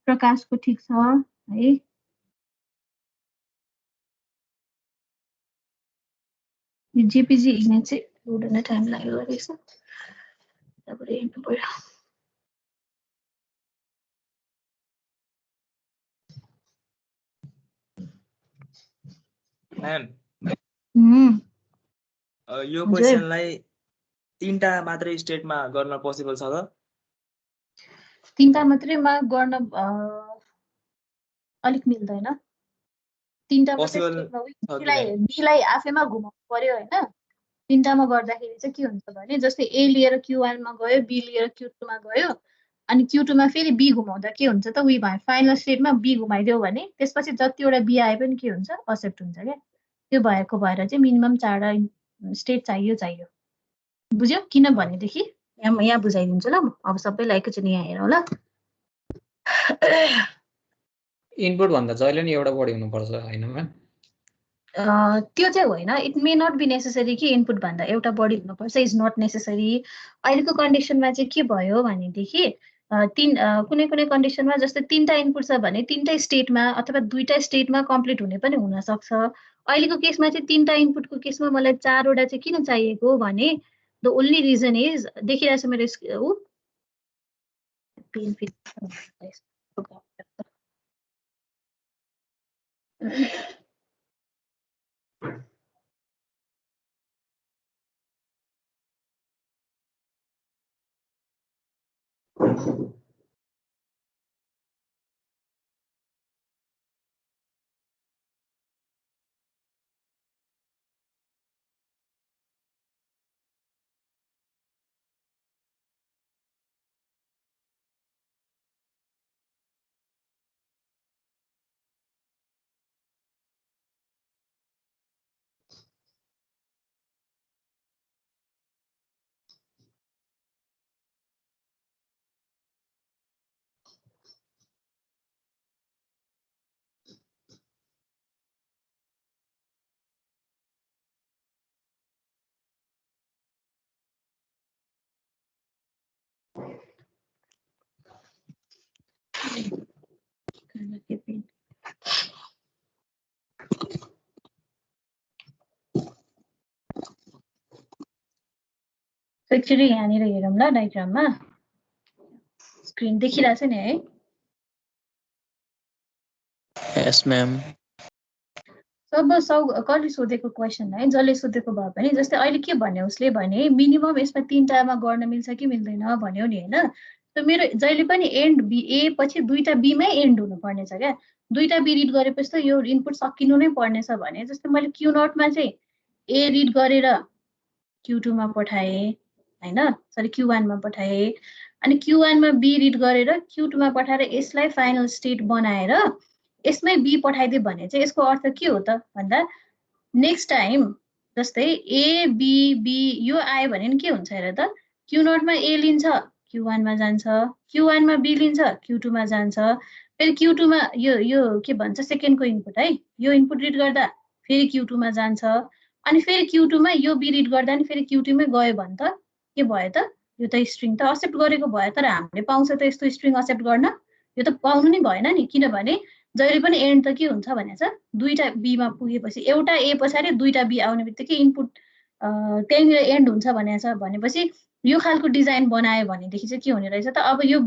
A: प्रकाशको ठिक छ है जेपीजी इमेज चाहिँ लोड हुन टाइम लाग्यो रहेछ त्यहाँबाट हेर्नु पर्यो
H: म्याम यो क्वेशनलाई 3टा मात्रै स्टेटमा गर्न पोसिबल छ त
A: 3टा मात्रैमा गर्न अलिक मिल्दैन 3टा मात्रै बीलाई आफैमा घुमाउनु पर्यो हैन 3टामा गर्दाखेरि चाहिँ के हुन्छ भने जस्तै ए लिएर Q1 मा गयो बी लिएर Q2 मा गयो अनि Q2 मा फेरि बी घुमाउँदा के हुन्छ त उही भयो फाइनल स्टेटमा बी घुमाइदियो भने त्यसपछि जतिवटा बी आए पनि के हुन्छ एक्सेप्ट हुन्छ क्या त्यो भएको भएर चाहिँ मिनिमम 4टा स्टेट चाहियो बुझ्यो किन भनेदेखि यहाँ बुझाइदिन्छु ल अब सबैलाई एकैचोटि यहाँ हेरौँ ल
B: इनपुट भन्दा जहिले नि एउटा बढी हुनुपर्छ हैन म्याम
A: त्यो चाहिँ होइन it may not be necessary कि इनपुट भन्दा एउटा बढी हुनुपर्छ इज नट नेसेसरी अहिलेको कन्डिसनमा चाहिँ के भयो भनेदेखि कुनै कुनै कन्डिसनमा जस्तै 3टा इनपुट छ भने 3टै स्टेटमा अथवा 2टा स्टेटमा कम्प्लिट हुने पनि हुनसक्छ अहिलेको केसमा चाहिँ 3टा इनपुटको केसमा मलाई 4वटा चाहिँ किन चाहिएको भने द ओन्ली रिजन इज देखिरहेछ मेरो एक्चुअली यहाँनिर हेरौँ ल डायग्राममा स्क्रिन देखिरहेछ नि है
F: यस म्याम
A: कसले सोधेको क्वेसन है जसले सोधेको भए पनि जस्तै अहिले के भन्यो उसले भने मिनिमम यसमा 3टामा गर्न मिल्छ कि मिल्दैन भन्यो नि हैन त मेरो जहिले पनि एन्ड बी ए पछि 2टा बी मै एन्ड हुनुपर्ने छ क्या 2टा बी रिड गरेपछि त यो इनपुट सकिनु नै पर्नेछ भने जस्तै मैले क्यू नटमा चाहिँ ए रिड गरेर Q2 मा पठाए हैन सरी Q1 मा पठाए अनि Q1 मा बी रिड गरेर Q2 मा पठाएर यसलाई फाइनल स्टेट बनाएर यसमै बी पठाइदियो भने चाहिँ यसको अर्थ के हो त भन्दा नेक्स्ट टाइम जस्तै ए बी बी यो आयो भने के हुन्छ हेर त Q नटमा ए लिन्छ Q1 मा जान्छ Q1 मा बी लिन्छ Q2 मा जान्छ फेरि Q2 मा यो के भन्छ सेकेन्डको इनपुट है, यो इनपुट रिड गर्दा फेरि Q2 मा जान्छ, अनि फेरि Q2 मा यो बी रिड गर्दा नि फेरि Q2 मै गयो भने त के भयो त, यो त स्ट्रिङ त एक्सेप्ट गरेको भयो, तर हामीले पाउँछ त यस्तो स्ट्रिङ एक्सेप्ट गर्न, यो त पाउनु नि भएन नि, किनभने जहिले पनि एन्ड त के हुन्छ भनेछ, दुईटा बी मा पुगेपछि एउटा ए पछाडि दुईटा बी आउने बित्तिकै इनपुट त्यहीँनिर एन्ड हुन्छ भनेपछि यो खालको डिजाइन बनायो भनेदेखि चाहिँ के हुने रहेछ त, अब यो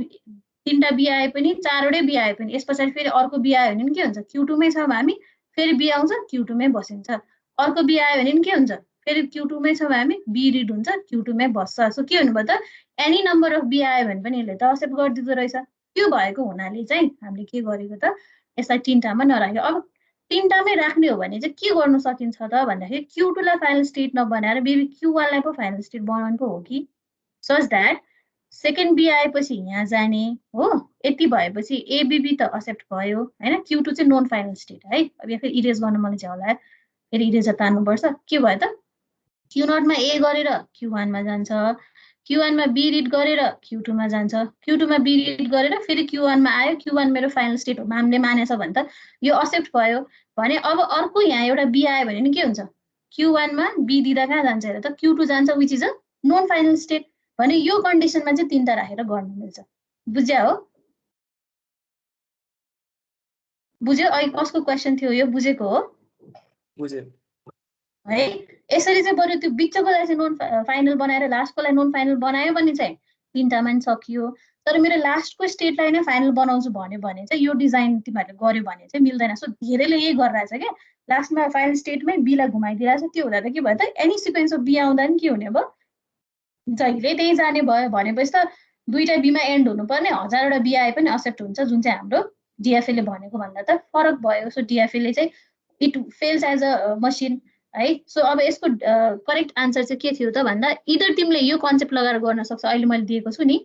A: तीनटा बी आए पनि चारवटै बी आए पनि यस पछाडि फेरि अर्को बी आयो भने के हुन्छ, Q2 मै छौँ हामी, फेरि बी आउँछ Q2 मै बसिन्छ, अर्को बी आयो भने के हुन्छ, फेरि Q2 मै छौँ हामी, बी रिड हुन्छ Q2 मै बस्छ। सो के हुनुभयो त, एनी नम्बर अफ बी आयो भने पनि यसले त एक्सेप्ट गरिदिँदो रहेछ। त्यो भएको हुनाले चाहिँ हामीले के गरेको त, यसलाई तीनटामा नराख्यो। अब तीनटामै राख्ने हो भने चाहिँ के गर्न सकिन्छ त भन्दाखेरि Q2 लाई फाइनल स्टेट नबनाएर बेबी Q1 लाई पो फाइनल स्टेट बनाउनु हो कि, सच द्याट सेकेन्ड बी आएपछि यहाँ जाने हो, यति भएपछि एबिबी त एक्सेप्ट भयो हैन, Q2 चाहिँ नन फाइनल स्टेट है। अब यहाँ फेरि इरेज गर्न मलाई चाहिँ होला, फेरि इरेजर तान्नुपर्छ, के भयो त Q0 मा ए गरेर Q1 मा जान्छ, Q1 मा बी रिड गरेर Q2 मा जान्छ, Q2 मा बी रिड गरेर फेरि Q1 मा आयो, Q1 मेरो फाइनल स्टेट हो हामीले मानेछ भने त यो एक्सेप्ट भयो भने अब अर्को यहाँ एउटा बी आयो भने नि के हुन्छ, Q1 मा बी दिँदा कहाँ जान्छ हेर त, Q2 जान्छ which is a non final state, भने यो कन्डिसनमा चाहिँ तीनटा राखेर गर्न मिल्छ। बुझ्या हो, बुझ्यो, अहिले कसको क्वेसन थियो यो, बुझेको हो
H: बुझेँ
A: है। यसरी चाहिँ बरु त्यो बिचकोलाई चाहिँ नन फाइनल बनाएर लास्टकोलाई नन फाइनल बनायो भने चाहिँ तीनटामा नि सकियो, तर मेरो लास्टको स्टेटलाई नै फाइनल बनाउँछु भन्यो भने चाहिँ यो डिजाइन तिमीहरूले गर्यो भने चाहिँ मिल्दैन। सो धेरैले यही गरिरहेछ क्या, लास्टमा फाइनल स्टेटमै बीलाई घुमाइदिरहेछ, त्यो हुँदा त के भयो त, एनी सिक्वेन्स अफ बी आउँदा नि के हुने भयो, जहिले त्यही जाने भयो भनेपछि त दुईटा बीमा एन्ड हुनुपर्ने, हजारवटा बी आए पनि एक्सेप्ट हुन्छ, जुन चाहिँ हाम्रो डिएफएले भनेको भन्दा त फरक भयो। सो डिएफएले चाहिँ it fails as a machine है। सो अब यसको करेक्ट आन्सर चाहिँ के थियो त भन्दा, इदर तिमीले यो कन्सेप्ट लगाएर गर्न सक्छ, अहिले मैले दिएको छु नि,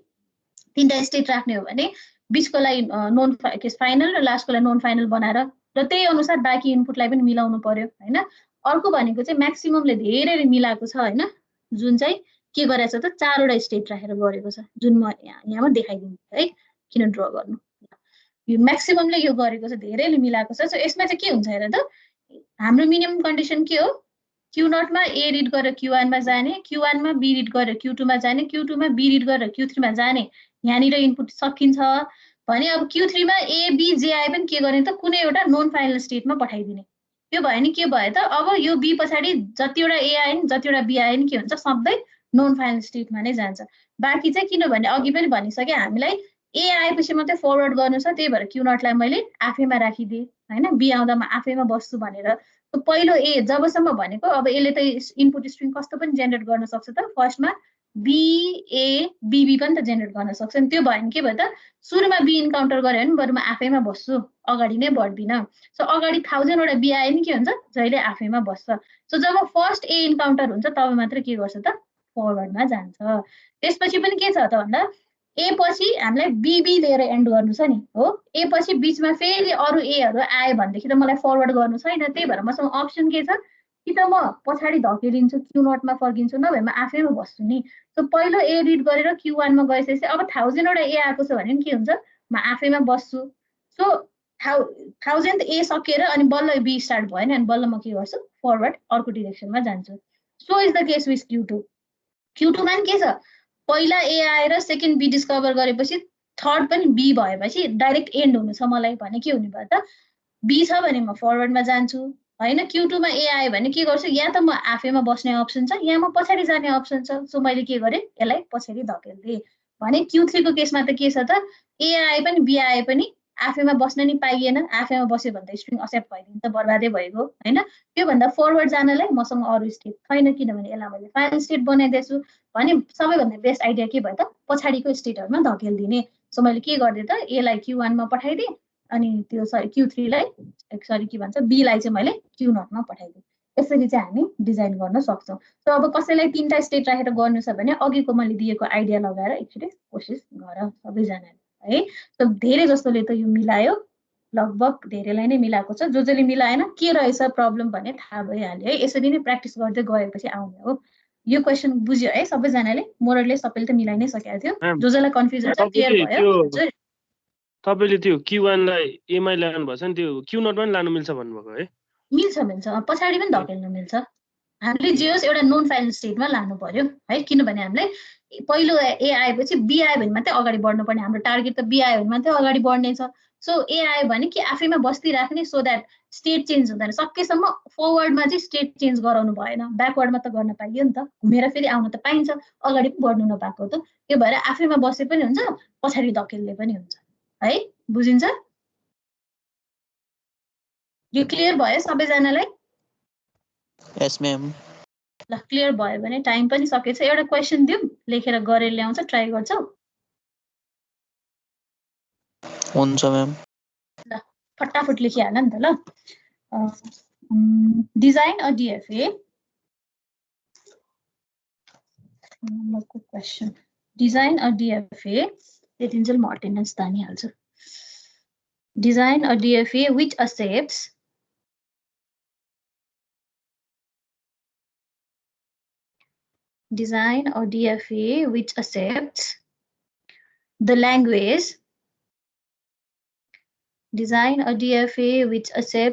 A: तीनटा स्टेट राख्ने हो भने बिचकोलाई नन फाइनल र लास्टकोलाई नन फाइनल बनाएर र त्यही अनुसार बाँकी इनपुटलाई पनि मिलाउनु पर्यो हैन। अर्को भनेको चाहिँ म्याक्सिममले धेरै मिलाएको छ हैन, जुन चाहिँ के गरेछ त चारवटा स्टेट राखेर गरेको छ, जुन म यहाँमा देखाइदिन्छु है, किन ड्र गर्नु, यो म्याक्सिममले यो गरेको छ, धेरैले मिलाएको छ। सो यसमा चाहिँ के हुन्छ हेर त, हाम्रो मिनिमम कन्डिसन के हो, Q0 मा ए रिड गरेर Q1 मा जाने, Q1 मा बी रिड गरेर Q2 मा जाने, Q2 मा बी रिड गरेर Q3 मा जाने, यहाँनिर इनपुट सकिन्छ भने अब Q3 मा ए बी जे आए पनि के गर्ने त, कुनै एउटा नन फाइनल स्टेटमा पठाइदिने। त्यो भयो नि के भयो त, अब यो बी पछाडि जतिवटा ए आए नि जतिवटा बी आए नि के हुन्छ, सबै नन फाइनल स्टेटमा नै जान्छ। बाँकी चाहिँ किनभने अघि पनि भनिसकेँ हामीलाई ए आएपछि मात्रै फरवर्ड गर्नु छ, त्यही भएर Q0 लाई मैले आफैमा राखिदिएँ हैन, बी आउँदा म आफैमा बस्छु भनेर। पहिलो ए जबसम्म भनेको, अब यसले त इनपुट स्ट्रिङ कस्तो पनि जेनेरेट गर्न सक्छ त, फर्स्टमा बिए बिबी पनि त जेनेरेट गर्न सक्छ नि, त्यो भयो भने के भयो त, सुरुमा बी इन्काउन्टर गऱ्यो भने बरु म आफैमा बस्छु, अगाडि नै बढ्दिनँ। सो अगाडि 1000वटा बी आयो नि के हुन्छ, जहिले आफैमा बस्छ। So job first A encounter हुन्छ तब मात्र के गर्छ त, फरवर्डमा जान्छ। त्यसपछि पनि के छ त भन्दा, ए पछि हामीलाई बिबी लिएर एन्ड गर्नु छ नि हो, ए पछि बिचमा फेरि अरू एहरू आयो भनेदेखि त मलाई फरवर्ड गर्नु छैन, त्यही भएर मसँग अप्सन के छ, कि त म पछाडि धकेलिन्छु Q0 मा फर्किन्छु, नभए म आफैमा बस्छु नि। सो पहिलो ए रिड गरेर Q1 मा गइसकेपछि अब 1000वटा ए आएको छ भने के हुन्छ, म आफैमा बस्छु। सो 1000th ए सकेर अनि बल्ल बी स्टार्ट भयो नि, अनि बल्ल म के गर्छु, फरवर्ड अर्को डिरेक्सनमा जान्छु। So is the case with Q2। Q2 मा के छ, पहिला ए आएर सेकेन्ड बी डिस्कभर गरेपछि थर्ड पनि बी भएपछि डाइरेक्ट एन्ड हुनु छ मलाई भने के हुने भयो त, बी छ भने म फरवर्डमा जान्छु हैन। Q2 मा ए आयो भने के गर्छु, या त म आफैमा बस्ने अप्सन छ, या म पछाडि जाने अप्सन छ। सो मैले के गरेँ, यसलाई पछाडि धकेल्दिएँ भने Q3 को केसमा त के छ त, ए आए पनि बी आए पनि आफैमा बस्न नि पाइएन, आफैमा बस्यो भने त स्ट्रिङ एक्सेप्ट भइदिन्छ, बर्बादै भइगयो हैन। त्योभन्दा फरवर्ड जानलाई मसँग अरू स्टेट छैन, किनभने यसलाई मैले फाइनल स्टेट बनाइदिएछु भने सबैभन्दा बेस्ट आइडिया के भयो त, पछाडिको स्टेटहरूमा धकेल्दिने। सो मैले के गरिदिएँ त, एलाई Q1 मा पठाइदिएँ, अनि त्यो Q3 लाई के भन्छ बीलाई चाहिँ मैले Q0 मा पठाइदिएँ। यसरी चाहिँ हामी डिजाइन गर्न सक्छौँ। सो अब कसैलाई तीनटा स्टेट राखेर गर्नु छ भने अघिको मैले दिएको आइडिया लगाएर एकचोटि कोसिस गर सबैजनाले है। सो धेरै जस्तोले त यो मिलायो, लगभग धेरैलाई नै मिलाएको छ, जसले मिलाएन के रहेछ प्रब्लम भन्ने थाहा भइहाल्यो है। यसरी नै प्र्याक्टिस गर्दै गएपछि आउने हो। यो क्वेसन बुझ्यो है सबैजनाले, मोरलले सबैले त मिलाइ नै सकेको थियो, जसलाई कन्फ्युजन छ क्लियर भयो।
C: तपाईँले त्यो Q1 लाई एमआई लानु भएको छ नि त्यो Q0 पनि लानु मिल्छ भन्नुभएको है
A: मिल्छ पछाडि पनि धकेल्न मिल्छ हामीले जे होस् एउटा नोन फाइनल स्टेटमा लानु पर्यो है किनभने हामीले पहिलो ए आएपछि बी आयो भने मात्रै अगाडि बढ्नुपर्ने हाम्रो टार्गेट त बी आयो भने मात्रै अगाडि बढ्ने छ सो ए आयो भने कि आफैमा बस्दिराख्ने सो द्याट स्टेट चेन्ज हुँदैन सकेसम्म फरवर्डमा चाहिँ स्टेट चेन्ज गराउनु भएन ब्याकवर्डमा त गर्न पाइयो नि त घुमेर फेरि आउन त पाइन्छ अगाडि पनि बढ्नु नपाएको त त्यो भएर आफैमा बसे पनि हुन्छ पछाडि धकेल्ने पनि हुन्छ है बुझिन्छ यो क्लियर भयो सबैजनालाई
F: Yes, ma'am.
A: ल क्लियर भयो भने टाइम पनि सकेछ एउटा क्वेसन दिउँ लेखेर गरेर ल्याउँछ ट्राई गर्छौ
F: हुन्छ म्याम
A: ल फटाफट लेखिहाल नि त ल डिजाइन अ डिएफए नम्बरको क्वेसन डिजाइन अ डिएफए त्यतिन्जेल म अटेन्डेन्स तानिहाल्छु design a DFA which accepts design or DFA which accepts the language design a DFA which accepts